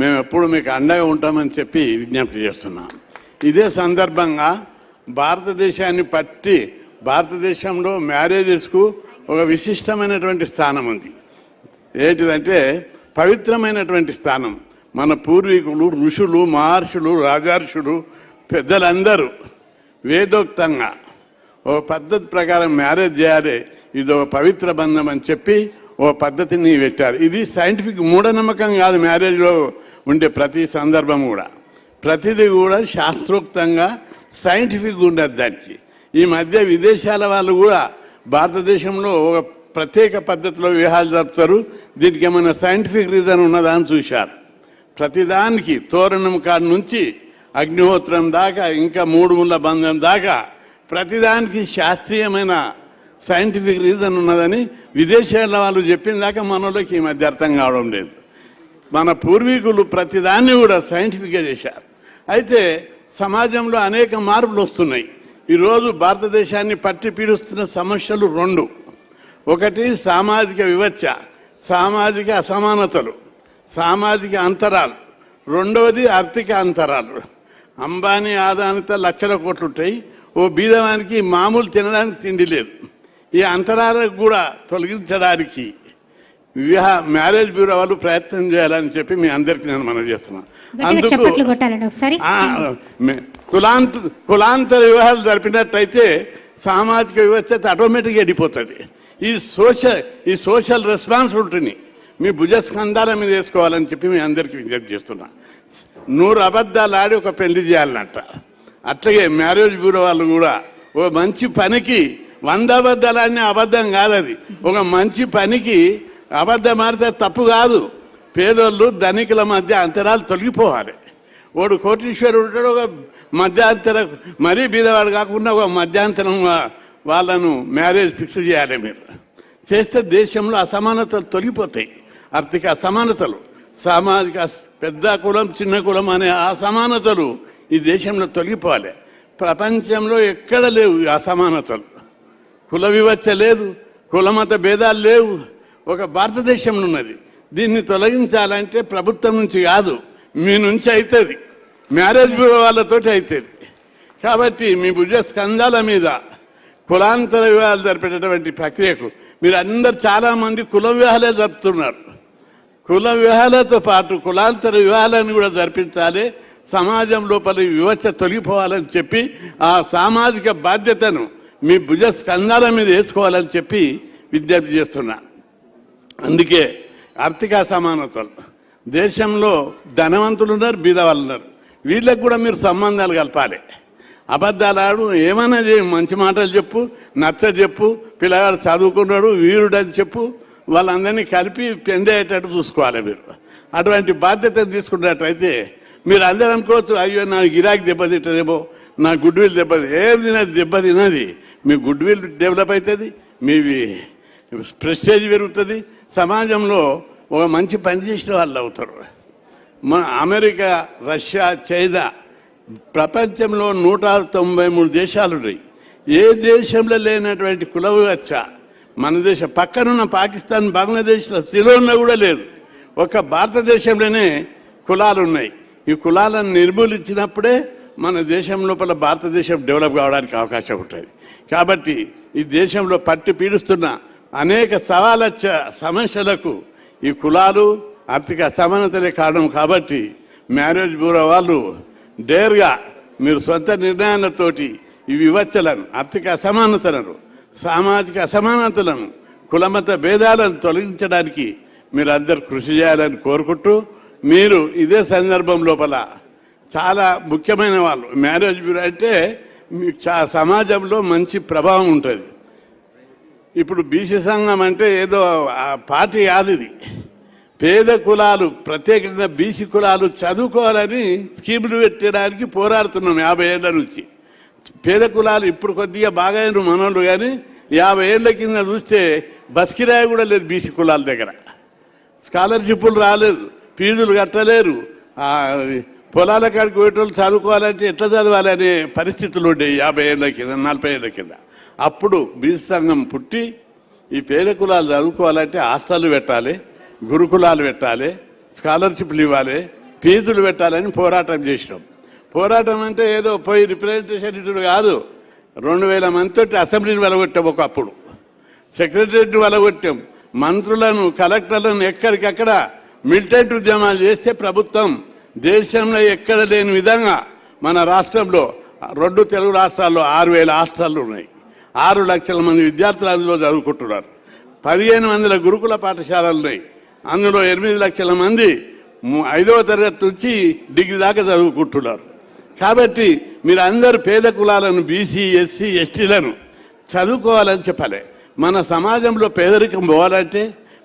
మేము ఎప్పుడు మీకు అండగా ఉంటామని చెప్పి విజ్ఞప్తి చేస్తున్నాం. ఇదే సందర్భంగా భారతదేశాన్ని పట్టి భారతదేశంలో మ్యారేజెస్కు ఒక విశిష్టమైనటువంటి స్థానం ఉంది. ఏంటిదంటే పవిత్రమైనటువంటి స్థానం. మన పూర్వీకులు, ఋషులు, మహర్షులు, రాజర్షులు, పెద్దలందరూ వేదోక్తంగా ఓ పద్ధతి ప్రకారం మ్యారేజ్ చేయాలి, ఇది ఒక పవిత్ర బంధం అని చెప్పి ఓ పద్ధతిని పెట్టారు. ఇది సైంటిఫిక్ మూఢనమ్మకం కాదు. మ్యారేజ్లో ఉండే ప్రతి సందర్భం కూడా, ప్రతిదీ కూడా శాస్త్రోక్తంగా సైంటిఫిక్గా ఉండదు దానికి. ఈ మధ్య విదేశాల వాళ్ళు కూడా భారతదేశంలో ఒక ప్రత్యేక పద్ధతిలో వివాహాలు జరుపుతారు. దీనికి ఏమైనా సైంటిఫిక్ రీజన్ ఉన్నదా అని చూశారు. ప్రతిదానికి తోరణం కాడి నుంచి అగ్నిహోత్రం దాకా, ఇంకా మూడు ముళ్ళ బంధం దాకా ప్రతిదానికి శాస్త్రీయమైన సైంటిఫిక్ రీజన్ ఉన్నదని విదేశాల వాళ్ళు చెప్పిన దాకా మనలోకి ఈ మధ్య అర్థం కావడం లేదు. మన పూర్వీకులు ప్రతిదాన్ని కూడా సైంటిఫిక్గా చేశారు. అయితే సమాజంలో అనేక మార్పులు వస్తున్నాయి. ఈరోజు భారతదేశాన్ని పట్టి పీడిస్తున్న సమస్యలు రెండు. ఒకటి సామాజిక వివక్ష, సామాజిక అసమానతలు, సామాజిక అంతరాలు. రెండవది ఆర్థిక అంతరాలు. అంబానీ ఆదానితో లక్షల కోట్లు ఉంటాయి, ఓ బీదవానికి మామూలు తినడానికి తిండి లేదు. ఈ అంతరాలకు కూడా తొలగించడానికి మ్యారేజ్ బ్యూరో వాళ్ళు ప్రయత్నం చేయాలని చెప్పి మీ అందరికీ నేను మనవి చేస్తున్నాను. అందుకు కులాంతర వివాహాలు జరిపినట్టయితే సామాజిక వివక్షత ఆటోమేటిక్గా వెళ్ళిపోతుంది. ఈ సోషల్ రెస్పాన్సిబిలిటీని మీ భుజస్కంధాల మీద వేసుకోవాలని చెప్పి మీ అందరికీ విజ్ఞప్తి చేస్తున్నా. 100 అబద్ధాలు ఆడి ఒక పెళ్లి చేయాలన్నట్ట. అట్లాగే మ్యారేజ్ బ్యూరో వాళ్ళు కూడా ఓ మంచి పనికి 100 అబద్ధాలు ఆడినా అబద్ధం కాదు. అది ఒక మంచి పనికి అబద్ధం ఆడితే తప్పు కాదు. పేదోళ్ళు ధనికుల మధ్య అంతరాలు తొలగిపోవాలి. వాడు కోటీశ్వరుడు ఉంటాడు, ఒక మధ్యాంతర, మరీ బీదవాడు కాకుండా ఒక మధ్యాంతరం వాళ్ళను మ్యారేజ్ ఫిక్స్ చేయాలి. మీరు చేస్తే దేశంలో అసమానతలు తొలగిపోతాయి. ఆర్థిక అసమానతలు, సామాజిక పెద్ద కులం చిన్న కులం అనే అసమానతలు ఈ దేశంలో తొలగిపోవాలి. ప్రపంచంలో ఎక్కడ లేవు ఈ అసమానతలు. కుల వివక్ష లేదు, కులమత భేదాలు లేవు, ఒక భారతదేశంలో ఉన్నది. దీన్ని తొలగించాలంటే ప్రభుత్వం నుంచి కాదు, మీ నుంచి అవుతుంది, మ్యారేజ్ బ్యూరో వాళ్ళతోటి అవుతుంది. కాబట్టి మీ భుజ స్కంధాల మీద కులాంతర వివాహాలు జరిపేటటువంటి ప్రక్రియకు మీరు అందరు చాలామంది కుల వివాహాలే జరుపుతున్నారు. కుల వివాహాలతో పాటు కులాంతర వివాహాలను కూడా జరిపించాలి. సమాజం లోపల వివక్ష తొలగిపోవాలని చెప్పి ఆ సామాజిక బాధ్యతను మీ భుజ స్కంధాల మీద వేసుకోవాలని చెప్పి విజ్ఞప్తి చేస్తున్నా. అందుకే ఆర్థిక అసమానతలు, దేశంలో ధనవంతులు ఉన్నారు, బీదవాళ్ళు ఉన్నారు. వీళ్ళకి కూడా మీరు సంబంధాలు కలపాలి. అబద్ధాలు ఆడు, ఏమైనా మంచి మాటలు చెప్పు, నచ్చ చెప్పు, పిల్లగాడు చదువుకున్నాడు వీరుడు అని చెప్పు, వాళ్ళందరినీ కలిపి పెందేటట్టు చూసుకోవాలి మీరు. అటువంటి బాధ్యత తీసుకున్నట్టయితే మీరు అందరూ అనుకోవచ్చు, అయ్యో నా గిరాకీ దెబ్బతింటదేమో, నా గుడ్ విల్ ఏది దెబ్బతినది. మీ గుడ్ విల్ డెవలప్ అవుతుంది, మీ ప్రెస్టేజ్ పెరుగుతుంది, సమాజంలో ఒక మంచి పని చేసిన వాళ్ళు అవుతారు. మన అమెరికా, రష్యా, చైనా ప్రపంచంలో 193 దేశాలు ఉన్నాయి. ఏ దేశంలో లేనటువంటి కుల వివక్ష మన దేశం పక్కనున్న పాకిస్తాన్, బంగ్లాదేశ్లో సిలోన్లో కూడా లేదు. ఒక భారతదేశంలోనే కులాలు ఉన్నాయి. ఈ కులాలను నిర్మూలించినప్పుడే మన దేశం లోపల భారతదేశం డెవలప్ కావడానికి అవకాశం ఉంటుంది. కాబట్టి ఈ దేశంలో పట్టి పీడిస్తున్న అనేక సమస్యలకు ఈ కులాలు, ఆర్థిక అసమానతలే కారణం. కాబట్టి మ్యారేజ్ బ్యూరో వాళ్ళు డేర్గా మీరు సొంత నిర్ణయాలతోటి ఈ వివక్షలను, ఆర్థిక అసమానతలను, సామాజిక అసమానతలను, కులమత భేదాలను తొలగించడానికి మీరు అందరు కృషి చేయాలని కోరుకుంటూ, మీరు ఇదే సందర్భం లోపల చాలా ముఖ్యమైన వాళ్ళు మ్యారేజ్ బ్యూరో అంటే మీకు సమాజంలో మంచి ప్రభావం ఉంటుంది. ఇప్పుడు బీసీ సంఘం అంటే ఏదో పార్టీ కాదు, ఇది పేద కులాలు, ప్రత్యేకంగా బీసీ కులాలు చదువుకోవాలని స్కీములు పెట్టడానికి పోరాడుతున్నాం 50 ఏళ్ల నుంచి. పేద కులాలు ఇప్పుడు కొద్దిగా బాగా మనోళ్ళు, కానీ 50 ఏళ్ల కింద చూస్తే బస్ కిరాయి కూడా లేదు బీసీ కులాల దగ్గర. స్కాలర్షిప్లు రాలేదు, ఫీజులు కట్టలేరు, పొలాల కాడికి పోయేటోళ్ళు చదువుకోవాలంటే ఎట్లా చదవాలి అనే పరిస్థితులు ఉండేవి 50 ఏళ్ల కింద, 40 ఏళ్ల కింద. అప్పుడు బీసీ సంఘం పుట్టి ఈ పేద కులాలు చదువుకోవాలంటే హాస్టళ్ళు పెట్టాలి, గురుకులాలు పెట్టాలి, స్కాలర్షిప్లు ఇవ్వాలి, ఫీజులు పెట్టాలని పోరాటం చేసినాం. పోరాటం అంటే ఏదో పోయి రిప్రజెంటేషన్ ఇటుడు కాదు. 2000 మందితో అసెంబ్లీని వెలగొట్టాం, ఒకప్పుడు సెక్రటరీని వెలగొట్టాం, మంత్రులను, కలెక్టర్లను ఎక్కడికక్కడ మిలిటెంట్ ఉద్యమాలు చేస్తే ప్రభుత్వం దేశంలో ఎక్కడ లేని విధంగా మన రాష్ట్రంలో 2 తెలుగు రాష్ట్రాల్లో 6000 హాస్టళ్ళు ఉన్నాయి. 6 లక్షల మంది విద్యార్థులు అందులో చదువుకుంటున్నారు. 1500 గురుకుల పాఠశాలలు ఉన్నాయి. అందులో 8 లక్షల మంది 5వ తరగతి నుంచి డిగ్రీ దాకా చదువుకుంటున్నారు. కాబట్టి మీరు అందరు పేద కులాలను, బీసీ, ఎస్సీ, ఎస్టీలను చదువుకోవాలని చెప్పాలి. మన సమాజంలో పేదరికం పోవాలంటే,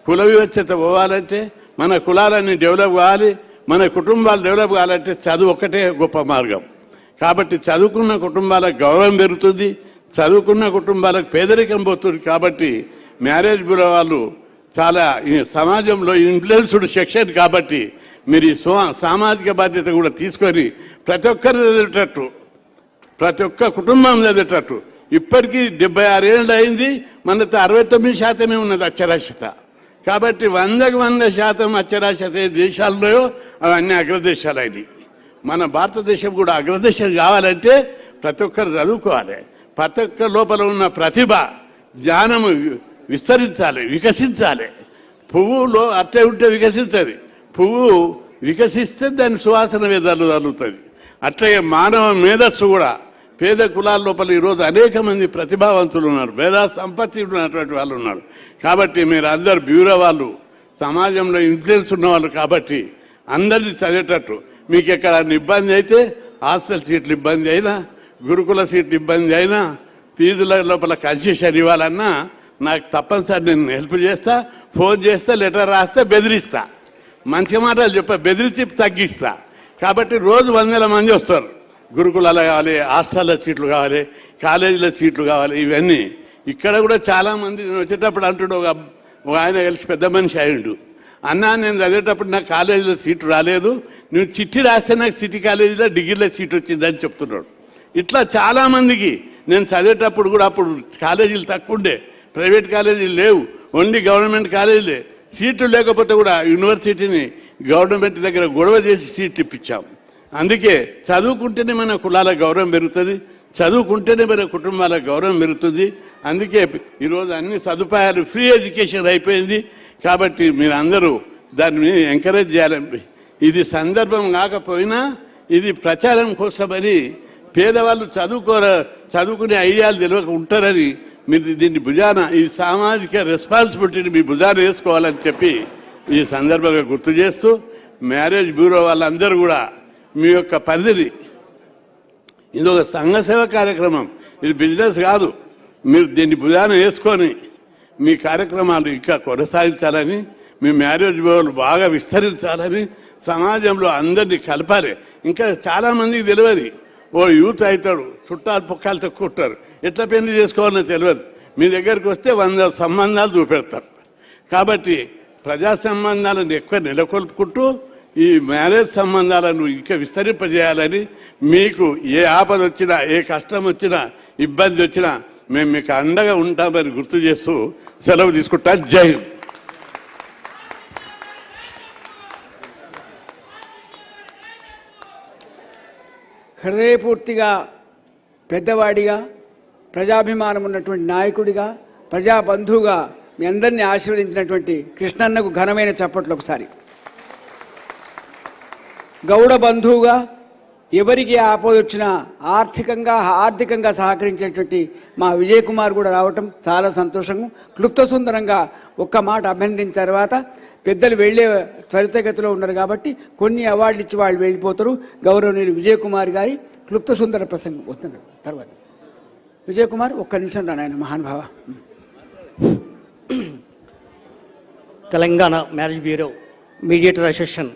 కుల వివక్షత పోవాలంటే, మన కులాలన్నీ డెవలప్ కావాలి, మన కుటుంబాలు డెవలప్ కావాలంటే చదువు ఒక్కటే గొప్ప మార్గం. కాబట్టి చదువుకున్న కుటుంబాలకు గౌరవం పెరుగుతుంది, చదువుకున్న కుటుంబాలకు పేదరికం పోతుంది. కాబట్టి మ్యారేజ్ బ్యూరో వాళ్ళు చాలా సమాజంలో ఇన్ఫ్లుయెన్స్డ్ సెక్షన్. కాబట్టి మీరు సామాజిక బాధ్యత కూడా తీసుకొని ప్రతి ఒక్కరు చదివేటట్టు, ప్రతి ఒక్క కుటుంబం చదివేటట్టు. ఇప్పటికీ 76 ఏళ్ళు అయింది, మనతో 69% ఉన్నది అక్షరాస్యత. కాబట్టి 100% అక్షరాస్యత దేశాల్లో అవన్నీ అగ్రదేశాలు అయినాయి. మన భారతదేశం కూడా అగ్రదేశం కావాలంటే ప్రతి ఒక్కరు చదువుకోవాలి. ప్రతి ఒక్క లోపల ఉన్న ప్రతిభ, జ్ఞానము విస్తరించాలి, వికసించాలి. పువ్వులో అట్టే ఉంటే వికసించదు, పువ్వు వికసిస్తే దాని సువాసన తగులుతుంది. అట్లాగే మానవ మేధస్సు కూడా పేద కులాల లోపల ఈరోజు అనేక మంది ప్రతిభావంతులు ఉన్నారు, మేధా సంపత్తి ఉన్నటువంటి వాళ్ళు ఉన్నారు. కాబట్టి మీరు అందరు బ్యూరో వాళ్ళు సమాజంలో ఇన్ఫ్లుయెన్స్ ఉన్నవాళ్ళు. కాబట్టి అందరినీ చదివేటట్టు, మీకు ఎక్కడ ఇబ్బంది అయితే హాస్టల్ సీట్లు ఇబ్బంది అయినా, గురుకుల సీట్లు ఇబ్బంది అయినా, ఫీజుల లోపల కన్సెషన్ ఇవ్వాలన్నా నాకు తప్పనిసరి నేను హెల్ప్ చేస్తా. ఫోన్ చేస్తే, లెటర్ రాస్తే, బెదిరిస్తా, మంచి మాటలు చెప్ప, బెదిరించి తగ్గిస్తా. కాబట్టి రోజు 100 మంది వస్తారు. గురుకులాలు కావాలి, హాస్టల్లో సీట్లు కావాలి, కాలేజీలో సీట్లు కావాలి. ఇవన్నీ ఇక్కడ కూడా చాలామంది నేను వచ్చేటప్పుడు అంటుడు, ఒక ఆయన కలిసి పెద్ద మనిషి అయ్యిండు, అన్నా నేను చదివేటప్పుడు నాకు కాలేజీలో సీటు రాలేదు, నువ్వు చిట్టి రాస్తే నాకు సిటీ కాలేజీలో డిగ్రీలో సీట్ వచ్చిందని చెప్తున్నాడు. ఇట్లా చాలామందికి నేను చదివేటప్పుడు కూడా అప్పుడు కాలేజీలు తక్కువ ఉండే, ప్రైవేట్ కాలేజీలు లేవు, ఓన్లీ గవర్నమెంట్ కాలేజీలే. సీట్లు లేకపోతే కూడా యూనివర్సిటీని గవర్నమెంట్ దగ్గర గొడవ చేసి సీట్లు ఇప్పించాం. అందుకే చదువుకుంటేనే మన కులాల గౌరవం పెరుగుతుంది, చదువుకుంటేనే మన కుటుంబాల గౌరవం పెరుగుతుంది. అందుకే ఈరోజు అన్ని సదుపాయాలు ఫ్రీ ఎడ్యుకేషన్ అయిపోయింది. కాబట్టి మీరు అందరూ దాన్ని ఎంకరేజ్ చేయాలని, ఇది సందర్భం కాకపోయినా ఇది ప్రచారం కోసమని, పేదవాళ్ళు చదువుకునే ఐడియాలు తెలియక ఉంటారని మీరు దీన్ని భుజాన, ఈ సామాజిక రెస్పాన్సిబిలిటీని మీ భుజాన వేసుకోవాలని చెప్పి ఈ సందర్భంగా గుర్తు చేస్తూ, మ్యారేజ్ బ్యూరో వాళ్ళందరూ కూడా మీ యొక్క పరిధిని, ఇది ఒక సంఘ సేవ కార్యక్రమం, ఇది బిజినెస్ కాదు. మీరు దీన్ని భుజాన వేసుకొని మీ కార్యక్రమాలు ఇంకా కొనసాగించాలని, మీ మ్యారేజ్ బ్యూరోలు బాగా విస్తరించాలని, సమాజంలో అందరినీ కలపాలి. ఇంకా చాలామందికి తెలియదు. ఓ యూత్ అవుతాడు, చుట్టాలు పొక్కాలు తక్కువ ఎట్లా పెళ్లి చేసుకోవాలని తెలియదు. మీ దగ్గరికి వస్తే 100 సంబంధాలు చూపెడతారు. కాబట్టి ప్రజా సంబంధాలను ఎక్కువ నెలకొల్పుకుంటూ ఈ మ్యారేజ్ సంబంధాలను ఇంకా విస్తరింపజేయాలని, మీకు ఏ ఆపద వచ్చినా, ఏ కష్టం వచ్చినా, ఇబ్బంది వచ్చినా మేము మీకు అండగా ఉంటామని గుర్తు చేస్తూ సెలవు తీసుకుంటా. జై హింద్. హృదయపూర్తిగా పెద్దవాడిగా, ప్రజాభిమానం ఉన్నటువంటి నాయకుడిగా, ప్రజాబంధువుగా మీ అందరినీ ఆశీర్వదించినటువంటి కృష్ణన్నకు ఘనమైన చప్పట్లు ఒకసారి. గౌడ బంధువుగా ఎవరికి ఆపదొచ్చినా ఆర్థికంగా సహకరించేటువంటి మా విజయ్ కుమార్ కూడా రావటం చాలా సంతోషంగా, క్లుప్త సుందరంగా ఒక్క మాట అభినందించిన తర్వాత పెద్దలు వెళ్ళే త్వరితగతిలో ఉన్నారు కాబట్టి కొన్ని అవార్డులు ఇచ్చి వాళ్ళు వెళ్ళిపోతారు. గౌరవనీయులు విజయ్ కుమార్ గారి క్లుప్త సుందర ప్రసంగం వస్తున్నారు. తర్వాత విజయ్ కుమార్ ఒక్క నిమిషం రా నాయన మహానుభావ. Telangana marriage bureau mediator association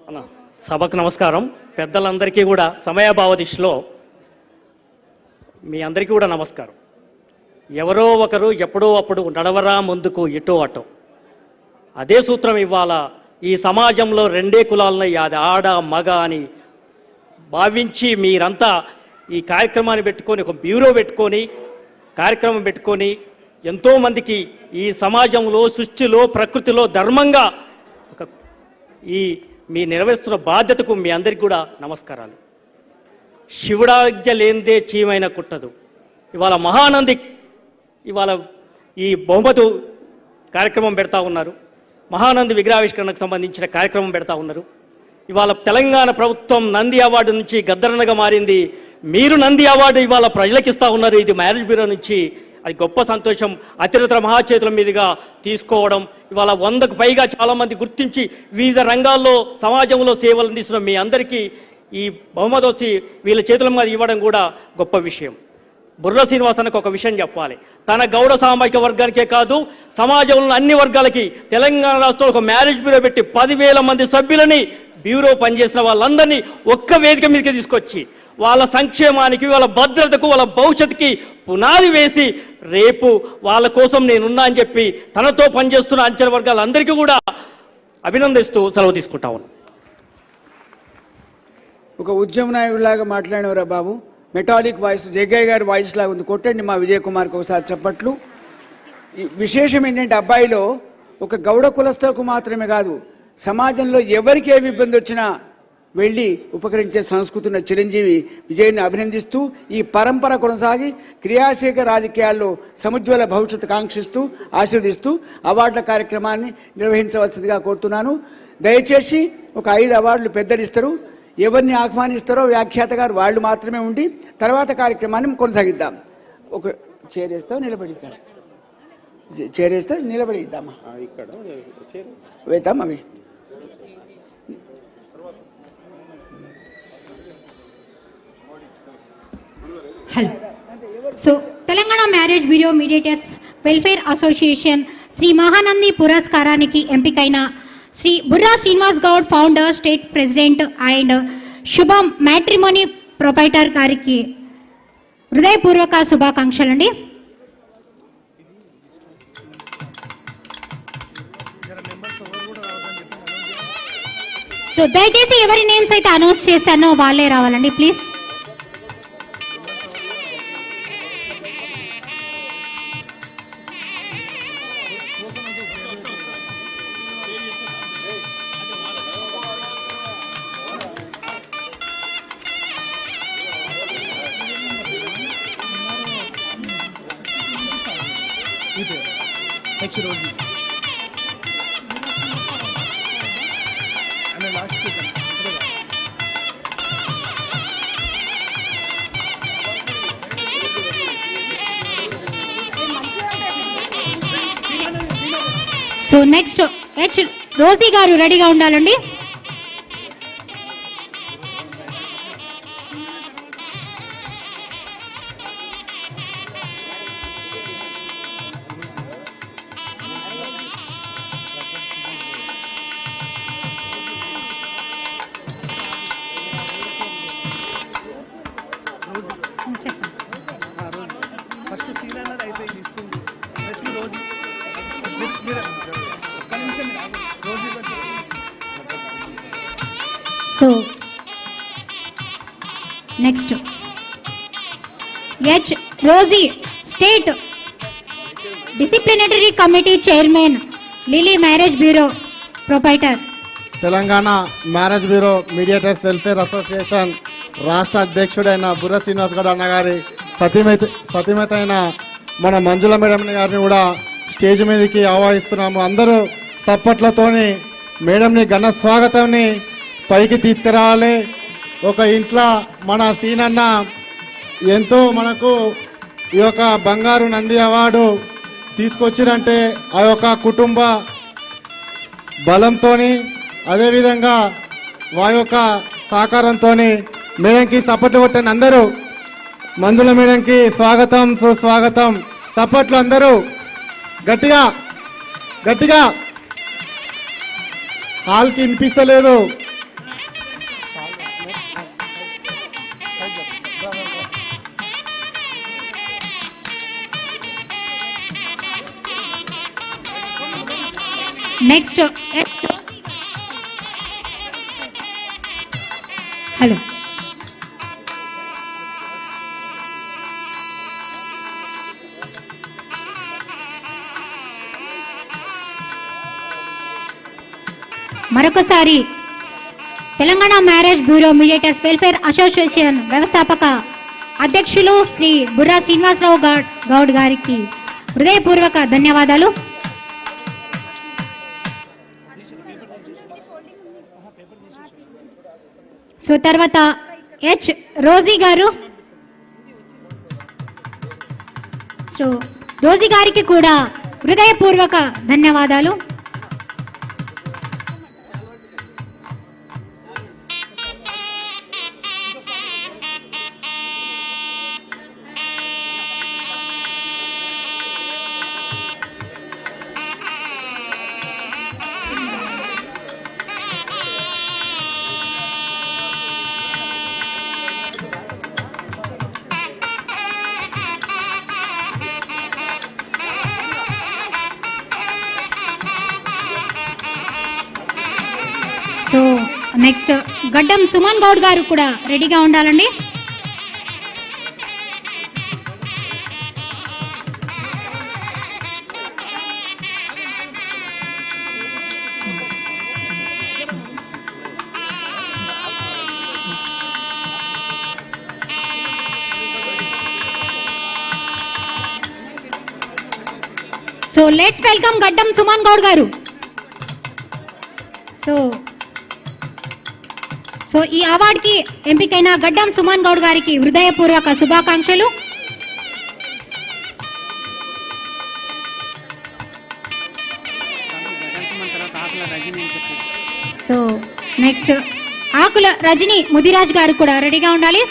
అన్న సభకు నమస్కారం. పెద్దలందరికీ కూడా సమయాభావ దిశలో మీ అందరికీ కూడా నమస్కారం. ఎవరో ఒకరు ఎప్పుడో అప్పుడు నడవరా ముందుకు ఇటో అటో, అదే సూత్రం ఇవాళ ఈ సమాజంలో రెండే కులాలని, అది ఆడ మగ అని భావించి మీరంతా ఈ కార్యక్రమాన్ని పెట్టుకొని, ఒక బ్యూరో పెట్టుకొని, కార్యక్రమం పెట్టుకొని ఎంతోమందికి ఈ సమాజంలో, సృష్టిలో, ప్రకృతిలో ధర్మంగా ఒక ఈ మీ నెరవేరుస్తున్న బాధ్యతకు మీ అందరికీ కూడా నమస్కారాలు. శివుడాజ్ఞ లేనిదే చీమైన కుట్టదు. ఇవాళ మహానంది ఇవాళ ఈ బహుమతు కార్యక్రమం పెడతా ఉన్నారు. మహానంది విగ్రహావిష్కరణకు సంబంధించిన కార్యక్రమం పెడతా ఉన్నారు. ఇవాళ తెలంగాణ ప్రభుత్వం నంది అవార్డు నుంచి గద్దరనగా మారింది. మీరు నంది అవార్డు ఇవాళ ప్రజలకు ఇస్తూ ఉన్నారు. ఇది మ్యారేజ్ బ్యూరో నుంచి, అది గొప్ప సంతోషం. అతిరథ మహాచేతుల మీదుగా తీసుకోవడం, ఇవాళ 100కు పైగా చాలామంది గుర్తించి వివిధ రంగాల్లో సమాజంలో సేవలు అందిస్తున్న మీ అందరికీ ఈ బహుమతి వచ్చి వీళ్ళ చేతుల మీద ఇవ్వడం కూడా గొప్ప విషయం. బుర్ర శ్రీనివాసనకు ఒక విషయం చెప్పాలి. తన గౌడ సామాజిక వర్గానికే కాదు, సమాజంలో అన్ని వర్గాలకి తెలంగాణ రాష్ట్రంలో ఒక మ్యారేజ్ బ్యూరో పెట్టి 10,000 మంది సభ్యులని, బ్యూరో పనిచేసిన వాళ్ళందరినీ ఒక్క వేదిక మీదకి తీసుకొచ్చి వాళ్ళ సంక్షేమానికి, వాళ్ళ భద్రతకు, వాళ్ళ భవిష్యత్తుకి పునాది వేసి రేపు వాళ్ళ కోసం నేనున్నా అని చెప్పి తనతో పనిచేస్తున్న అంచెల వర్గాలందరికీ కూడా అభినందిస్తూ సెలవు తీసుకుంటా ఉన్నాను. ఒక ఉద్యమ నాయకుడిలాగా మాట్లాడినవరా బాబు. మెటాలిక్ వాయిస్ జగ్గయ్య గారి వాయిస్ లాగా ఉంది. కొట్టండి మా విజయ్ కుమార్కి ఒకసారి చెప్పట్లు. విశేషం ఏంటంటే అబ్బాయిలో ఒక గౌడ కులస్తులకు మాత్రమే కాదు, సమాజంలో ఎవరికి ఏమి ఇబ్బంది వచ్చినా వెళ్ళి ఉపకరించే సంస్కృతి ఉన్న చిరంజీవి విజయ్ని అభినందిస్తూ ఈ పరంపర కొనసాగి క్రియాశీలక రాజకీయాల్లో సముజ్వల భవిష్యత్తు కాంక్షిస్తూ ఆశీర్వదిస్తూ అవార్డుల కార్యక్రమాన్ని నిర్వహించవలసిందిగా కోరుతున్నాను. దయచేసి ఒక 5 అవార్డులు పెద్దలు ఇస్తారు. ఎవరిని ఆహ్వానిస్తారో వ్యాఖ్యాత గారు వాళ్ళు మాత్రమే ఉండి తర్వాత కార్యక్రమాన్ని కొనసాగిద్దాం. ఒక చేరేస్తావు నిలబడిద్దాం, చేరేస్తే నిలబడి ఇద్దామా, వేద్దాం అవి. Hello. So Telangana marriage bureau mediators welfare association Shri Mahanandi పురస్కారానికి ఎంపికైన Shri Burra Srinivas Goud, founder, state president and Shubham matrimony proprietor గారికి హృదయపూర్వక శుభాకాంక్షలు అండి. సో దయచేసి ఎవరి నేమ్స్ అయితే అనౌన్స్ చేశానో వాళ్ళే రావాలండి please. So next H Rosy గారు రెడీగా ఉండాలండి. So next H Rosy state disciplinary committee chairman, Lily marriage bureau proprietor. Telangana marriage bureau mediators welfare association రాష్ట్ర అధ్యక్షుడైన బుర్ర శ్రీనివాస్ గౌడ్ అన్నగారి సతీమతి అయిన మన మంజుల మేడం గారిని కూడా స్టేజ్ మీదకి ఆహ్వానిస్తున్నాము. అందరూ సప్పట్లతోని మేడంని ఘన స్వాగతాన్ని పైకి తీసుకురావాలి. ఒక ఇంట్లో మన సీనన్న ఎంతో మనకు ఈ యొక్క బంగారు నంది అవార్డు తీసుకొచ్చిరంటే ఆ యొక్క కుటుంబ బలంతో, అదేవిధంగా వారి యొక్క సహకారంతో మేడంకి సపోర్ట్ కొట్టండి. అందరూ మంజుల మేడంకి స్వాగతం సుస్వాగతం. సపోర్ట్లు అందరూ గట్టిగా గట్టిగా. హాల్కి వినిపిస్తలేదు. నెక్స్ట్ హలో మరొకసారి Telangana marriage bureau mediators welfare association వ్యవస్థాపక అధ్యక్షులు శ్రీ బుర్రా శ్రీనివాసరావు గౌడ్ గారికి హృదయపూర్వక ధన్యవాదాలు. సో తర్వాత హెచ్ రోజీ గారు. సో రోజీ గారికి కూడా హృదయపూర్వక ధన్యవాదాలు. సో నెక్స్ట్ గడ్డం సుమన్ గౌడ్ గారు కూడా రెడీగా ఉండాలండి. సో లెట్స్ వెల్కమ్ గడ్డం సుమన్ గౌడ్ గారు. సో ఈ అవార్డుకి ఎంపికైన గడ్డం సుమన్ గౌడ్ గారికి హృదయపూర్వక శుభాకాంక్షలు. సో నెక్స్ట్ ఆకుల రజని ముదిరాజ్ గారు కూడా రెడీగా ఉండాలి.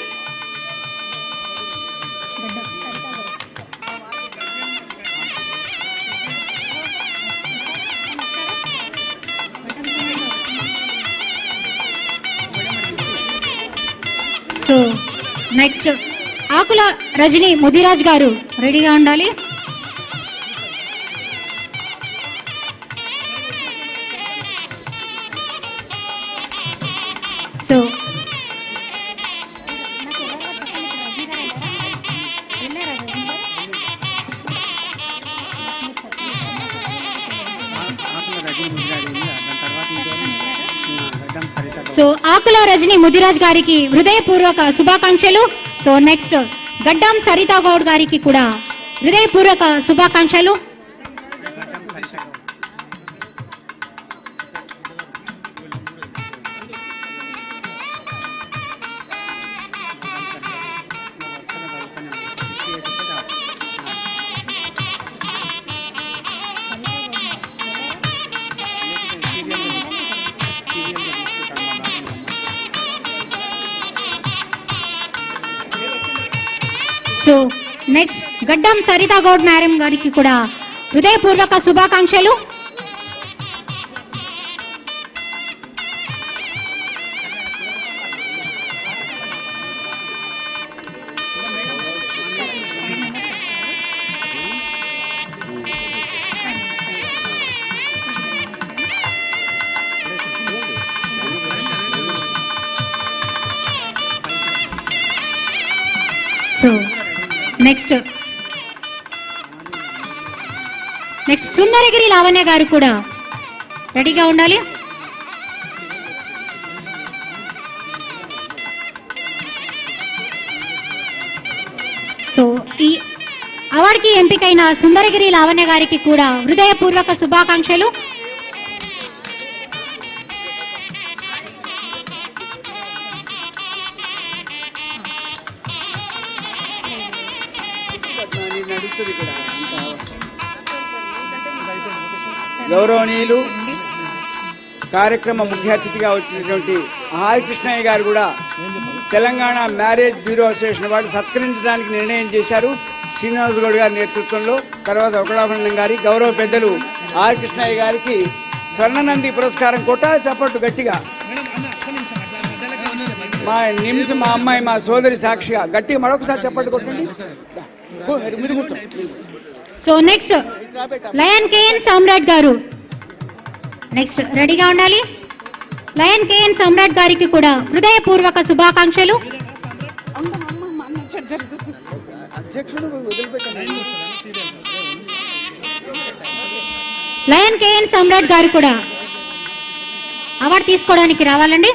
సో నెక్స్ట్ ఆకుల రజని ముదిరాజ్ గారు రెడీగా ఉండాలి. సో సో ఆకుల రజని ముదిరాజ్ గారికి హృదయపూర్వక శుభాకాంక్షలు. సో నెక్స్ట్ గడ్డం సరితా గౌడ్ గారికి కూడా హృదయపూర్వక శుభాకాంక్షలు. సో నెక్స్ట్ గడ్డం సరితా గౌడ్ మేడం గారికి కూడా హృదయపూర్వక శుభాకాంక్షలు. సో నెక్స్ట్ సుందరగిరి లావణ్య గారు కూడా రెడీగా ఉండాలి. సో ఈ అవార్డుకి ఎంపికైన సుందరగిరి లావణ్య గారికి కూడా హృదయపూర్వక శుభాకాంక్షలు. గౌరవనీయులు కార్యక్రమ ముఖ్య అతిథిగా వచ్చినటువంటి ఆర్ కృష్ణయ్య గారు కూడా తెలంగాణ మ్యారేజ్ బ్యూరో అసోసియేషన్ వారు సత్కరించడానికి నిర్ణయం చేశారు. శ్రీనివాస్ గౌడ్ గారి నేతృత్వంలో, తర్వాత ఒకలాభరణం గారి గౌరవ పెద్దలు ఆర్ కృష్ణయ్య గారికి స్వర్ణనంది పురస్కారం కొట్టాలి చప్పట్లు గట్టిగా. మా నిమ్స్ మా అమ్మాయి మా సోదరి సాక్షిగా గట్టిగా మరొకసారి చప్పట్లు కొట్టండి. So next lion KN Samrat గారు నెక్స్ట్ రెడీగా ఉండాలి. లయన్ కేఎన్ సామ్రాట్ గారికి కూడా హృదయపూర్వక శుభాకాంక్షలు. లయన్ కేఎన్ సామ్రాట్ గారు కూడా అవార్డు తీసుకోవడానికి రావాలండి.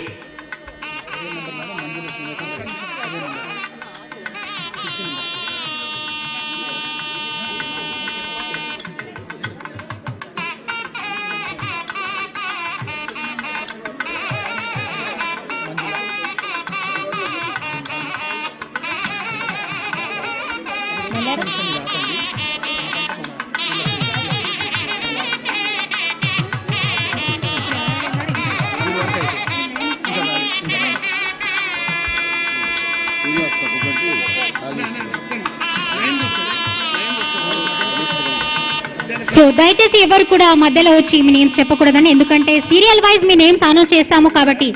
సో దయచేసి ఎవరు కూడా మధ్యలో వచ్చి మీ నేమ్స్ చెప్పకూడదని, ఎందుకంటే సీరియల్ వైజ్ మీ నేమ్స్ అనౌన్స్ చేస్తాము కాబట్టి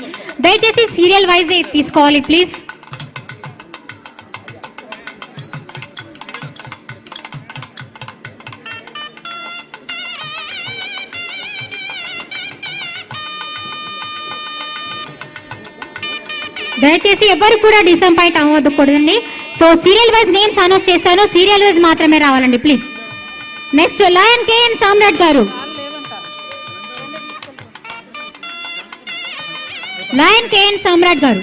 దయచేసి సీరియల్ వైజ్ తీసుకోవాలి ప్లీజ్. దయచేసి ఎవరు కూడా డిసప్పాయింట్ అవ్వకూడదండి. So serial wise names announce చేస్తాను, సీరియల్ వైజ్ మాత్రమే రావాలండి please. Next lion KN Samrat గారు. లయన్ కేఎన్ సామ్రాట్ గారు.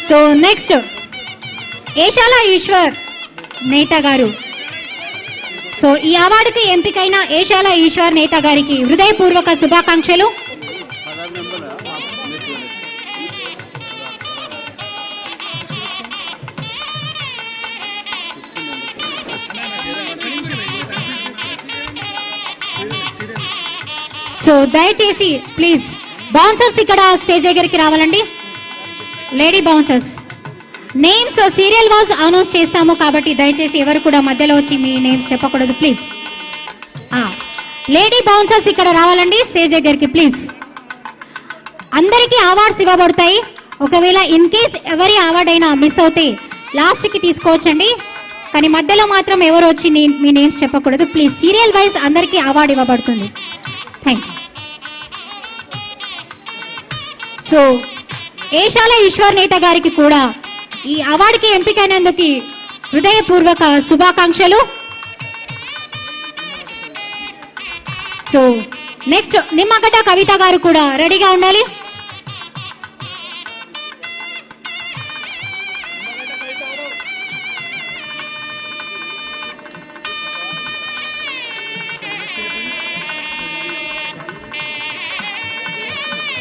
సో నెక్స్ట్ ఏషాల ఈశ్వర్ నేత గారు. సో ఈ అవార్డుకి ఎంపికైన ఏషాల ఈశ్వర్ నేత గారికి హృదయపూర్వక శుభాకాంక్షలు. సో దయచేసి ప్లీజ్ బౌన్సర్స్ ఇక్కడ స్టేజ్ దగ్గరికి రావాలండి. Lady bouncers names serial wise announce చేస్తాము కాబట్టి దయచేసి ఎవరు కూడా మధ్యలో వచ్చి మీ నేమ్స్ చెప్పకూడదు ప్లీజ్. లేడీ బౌన్సర్స్ ఇక్కడ రావాలండి స్టేజ్ దగ్గరికి ప్లీజ్. అందరికీ అవార్డ్స్ ఇవ్వబడతాయి. ఒకవేళ ఇన్ కేస్ ఎవరి అవార్డ్ అయినా మిస్ అవుతే లాస్ట్కి తీసుకోవచ్చండి, కానీ మధ్యలో మాత్రం ఎవరు వచ్చి మీ నేమ్స్ చెప్పకూడదు ప్లీజ్. సీరియల్ వైజ్ అందరికీ అవార్డు ఇవ్వబడుతుంది. Thank you. So Eshala Eshwar Netha గారికి కూడా ఈ అవార్డుకి ఎంపికైనందుకు హృదయపూర్వక శుభాకాంక్షలు. సో నెక్స్ట్ నిమ్మగడ్డ కవిత గారు కూడా రెడీగా ఉండాలి.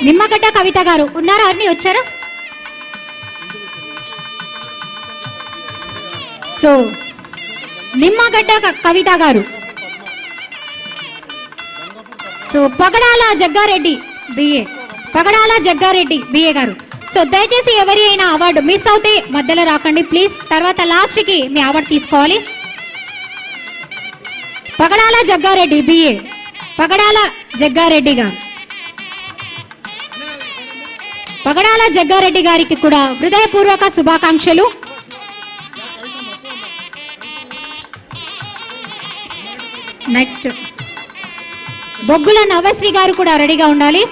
నిమ్మగడ్డ కవిత గారు ఉన్నారా? అన్ని వచ్చారా? సో నిమ్మగడ్డ కవిత గారు. సో పగడాల జగ్గారెడ్డి బిఏ గారు. సో దయచేసి ఎవరి అయినా అవార్డు మిస్ అవుతే మధ్యలో రాకండి ప్లీజ్. తర్వాత లాస్ట్కి మీ అవార్డు తీసుకోవాలి. పగడాల జగ్గారెడ్డి బిఏ, పగడాల జగ్గారెడ్డి గారు, పగడాల జగ్గారెడ్డి గారికి కూడా హృదయపూర్వక శుభాకాంక్షలు. నెక్స్ట్ బొగ్గుల నవశ్రీ గారు కూడా రెడీగా ఉండాలి.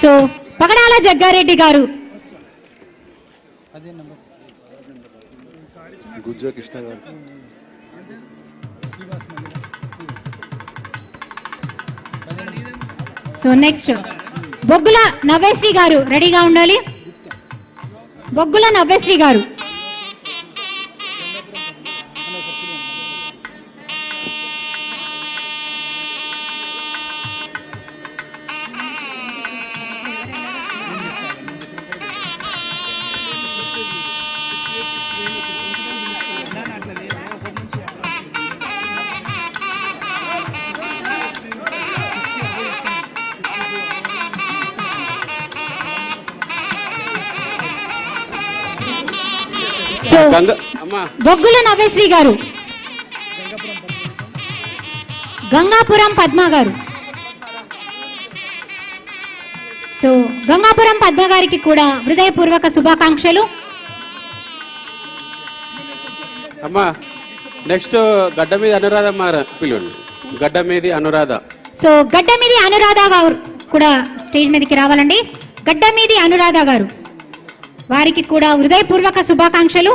సో పగడాల జగ్గారెడ్డి గారు, గుజ్జా కృష్ణ గారు, సో నెక్స్ట్ బొగ్గుల నవ్యశ్రీ గారు రెడీగా ఉండాలి. బొగ్గుల నవ్యశ్రీ గారు, సో బొగ్గుల నవ్యశ్రీ గారు, గంగాపురం పద్మ గారు. సో గంగాపురం పద్మ గారికి కూడా హృదయపూర్వక శుభాకాంక్షలు. అమ్మా నెక్స్ట్ గడ్డ మీద అనురాధ పిలువండి. గడ్డ మీది అనురాధ. సో గడ్డ మీది అనురాధ గారు కూడా స్టేజ్ మీదకి రావాలండి. గడ్డ మీది అనురాధ గారు, వారికి కూడా హృదయపూర్వక శుభాకాంక్షలు.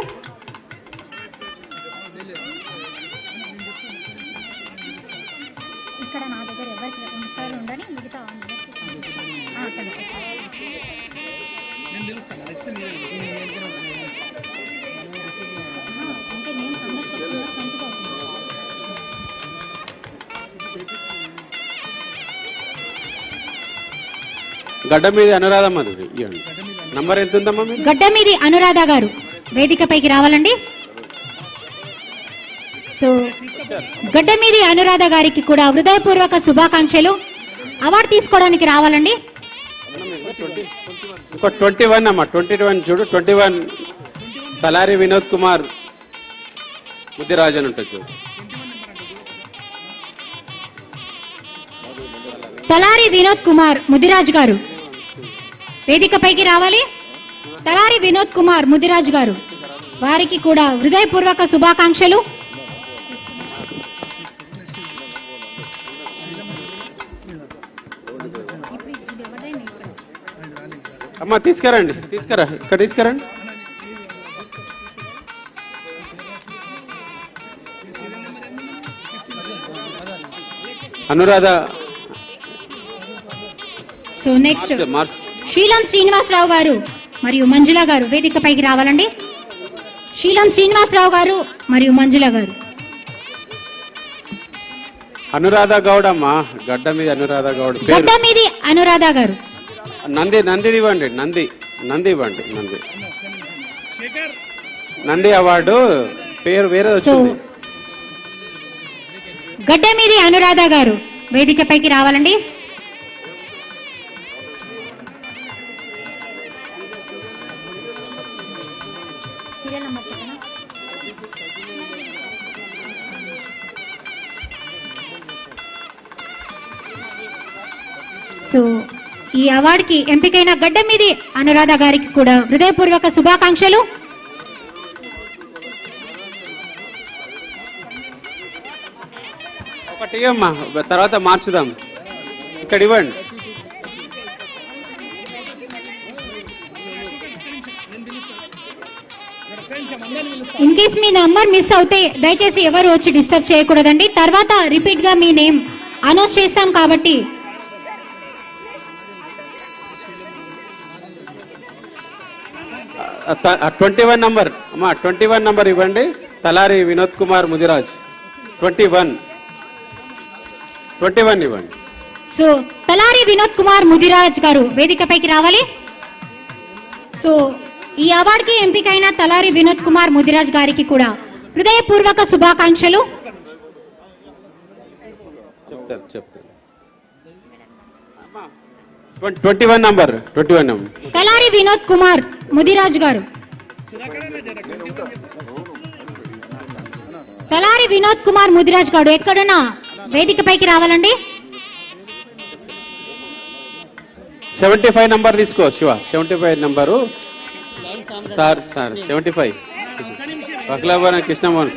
ఇక్కడ నా దగ్గర ఎవరికి రెండుసార్లు ఉండని మిగతా గడ్డ మీది అనురాధమ్మ నంబర్ ఎంత ఉందమ్మా? గడ్డ మీది అనురాధ గారు వేదికపైకి రావాలండి. సో గడ్డ మీది అనురాధ గారికి కూడా హృదయపూర్వక శుభాకాంక్షలు. అవార్డు తీసుకోవడానికి రావాలండి. ఇంకో 21 అమ్మా, 21 చూడు. 21 తలారి వినోద్ కుమార్ ముద్దిరాజ్ అని ఉంటుంది చూడు. తలారి వినోద్ కుమార్ ముదిరాజ్ గారు వేదికపైకి రావాలి. తలారి వినోద్ కుమార్ ముదిరాజ్ గారు, వారికి కూడా హృదయపూర్వక శుభాకాంక్షలు. అమ్మా తీసుకురండి, ఇక్కడ తీసుకురండి. అనురాధ. సో నెక్స్ట్ శీలం శ్రీనివాసరావు గారు మరియు మంజుల గారు వేదికపైకి రావాలండి. శీలం శ్రీనివాసరావు గారు మరియు మంజుల గారు. అనురాధ గౌడ్ అమ్మా, గడ్డ మీద అనురాధ గౌడ్. గడ్డ మీది అనురాధ గారు. నంది ఇవ్వండి, నంది ఇవ్వండి. నంది అవార్డు పేరు వేరే వచ్చింది. గడ్డ మీది అనురాధ గారు వేదికపైకి రావాలండి. సో ఈ అవార్డుకి ఎంపికైన గడ్డ మీది అనురాధ గారికి కూడా హృదయపూర్వక శుభాకాంక్షలు. ఒకటి అమ్మా, తర్వాత మార్చుదాం. ఇక్కడ ఇవ్వండి. In case me number miss అవుతే దయచేసి ఎవరు వచ్చి డిస్టర్బ్ చేయకూడదండి. తర్వాత రిపీట్ గా మీ నేమ్ అనౌన్స్ చేస్తాం కాబట్టి 21 నంబర్ అమ్మా, 21 నంబర్ ఇవ్వండి. తలారి వినోద్ కుమార్ ముదిరాజ్ 21. 21 ఇవ్వండి. సో తలారి వినోద్ కుమార్ ముదిరాజ్ గారు వేదికపైకి రావాలి. సో ఈ అవార్డుకి ఎంపికైన తలారి వినోద్ కుమార్ ముదిరాజ్ గారికి కూడా హృదయపూర్వక శుభాకాంక్షలు. చెప్తారు 21 నంబర్ తలారి వినోద్ కుమార్ ముదిరాజ్ గారు. తలారి వినోద్ కుమార్ ముదిరాజ్ గారు ఎక్కడున్నా వేదికపైకి రావాలండి. 75 నంబర్ తీసుకో శివ. 75 నంబరు సార్ 75 వకలాభవరం కృష్ణమోహన్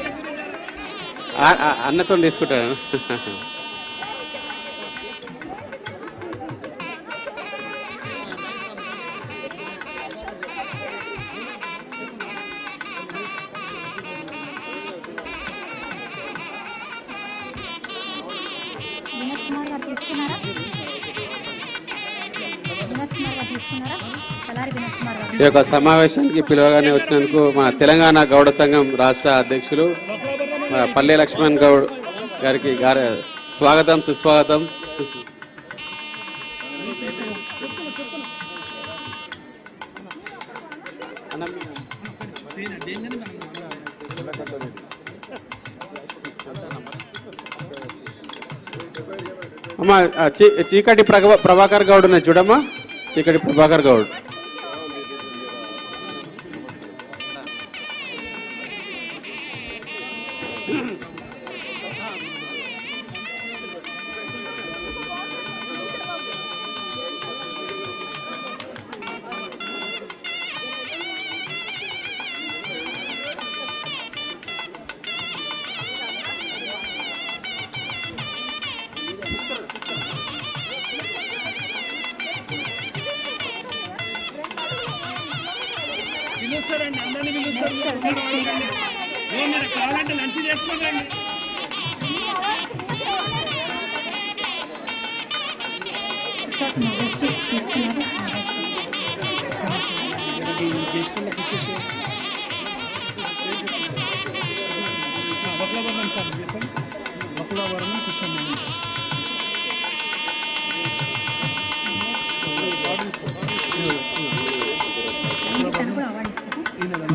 అన్నతో తీసుకుంటాను. ఈ యొక్క సమావేశానికి పిలవగానే వచ్చినందుకు మా తెలంగాణ గౌడ సంఘం రాష్ట్ర అధ్యక్షులు పల్లె లక్ష్మణ్ గౌడ్ గారికి స్వాగతం సుస్వాగతం. అమ్మా చీకటి ప్రభాకర్ గౌడ్ ఉన్నాయి చూడమ్మా. చీకటి ప్రభాకర్ గౌడ్.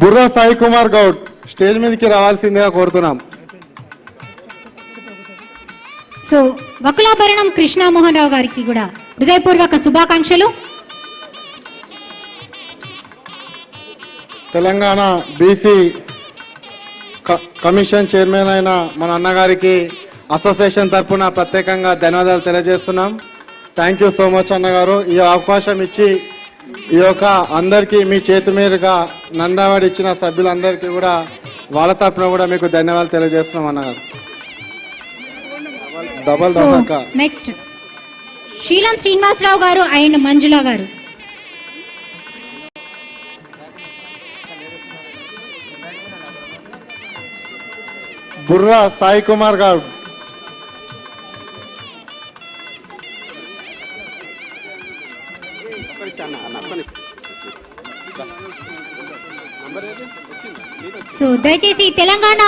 బుర్రా సాయి కుమార్ గౌడ్ స్టేజ్ మీదకి రావాల్సిందిగా కోరుతున్నాం. సో వకులాభరణం కృష్ణమోహన్ రావు గారికి కూడా హృదయపూర్వక శుభాకాంక్షలు. తెలంగాణ బీసీ కమిషన్ చైర్మన్ అయిన మన అన్నగారికి అసోసియేషన్ తరఫున ప్రత్యేకంగా ధన్యవాదాలు తెలియజేస్తున్నాం. థ్యాంక్ యూ సో మచ్ అన్నగారు. ఈ అవకాశం ఇచ్చి ఈ యొక్క అందరికీ మీ చేతి మీదుగా నందావాడి ఇచ్చిన సభ్యులందరికీ కూడా వాళ్ళ తరఫున కూడా మీకు ధన్యవాదాలు తెలియజేస్తున్నాం అన్నగారు. డబల్ దఫాకా. నెక్స్ట్ శీలం శ్రీనివాసరావు గారు అండ్ మంజుల గారు. బుర్రా సాయి కుమార్ గౌడ్. సో దయచేసి Telangana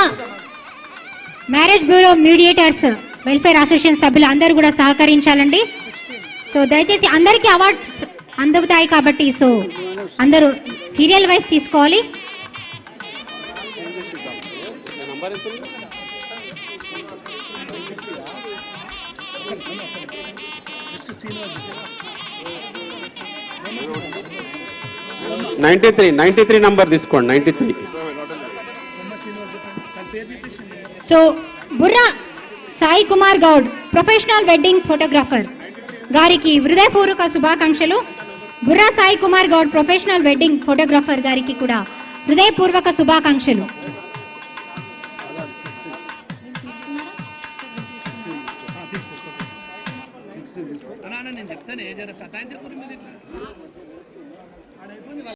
marriage bureau mediators welfare association సభ్యులు అందరూ కూడా సహకరించాలండి. సో దయచేసి అందరికీ అవార్డ్స్ అందుతాయి కాబట్టి సో అందరూ సీరియల్ వైజ్ తీసుకోవాలి. నైన్టీ త్రీ నంబర్ తీసుకోండి. 93. So Burra Sai Kumar Goud professional wedding photographer గారికి హృదయపూర్వక శుభాకాంక్షలు. Burra Sai Kumar Goud professional wedding photographer గారికి కూడా హృదయపూర్వక శుభాకాంక్షలు. నేను చెప్తాను ఏ జర సతాయించకూడదు మీరు ఇట్లా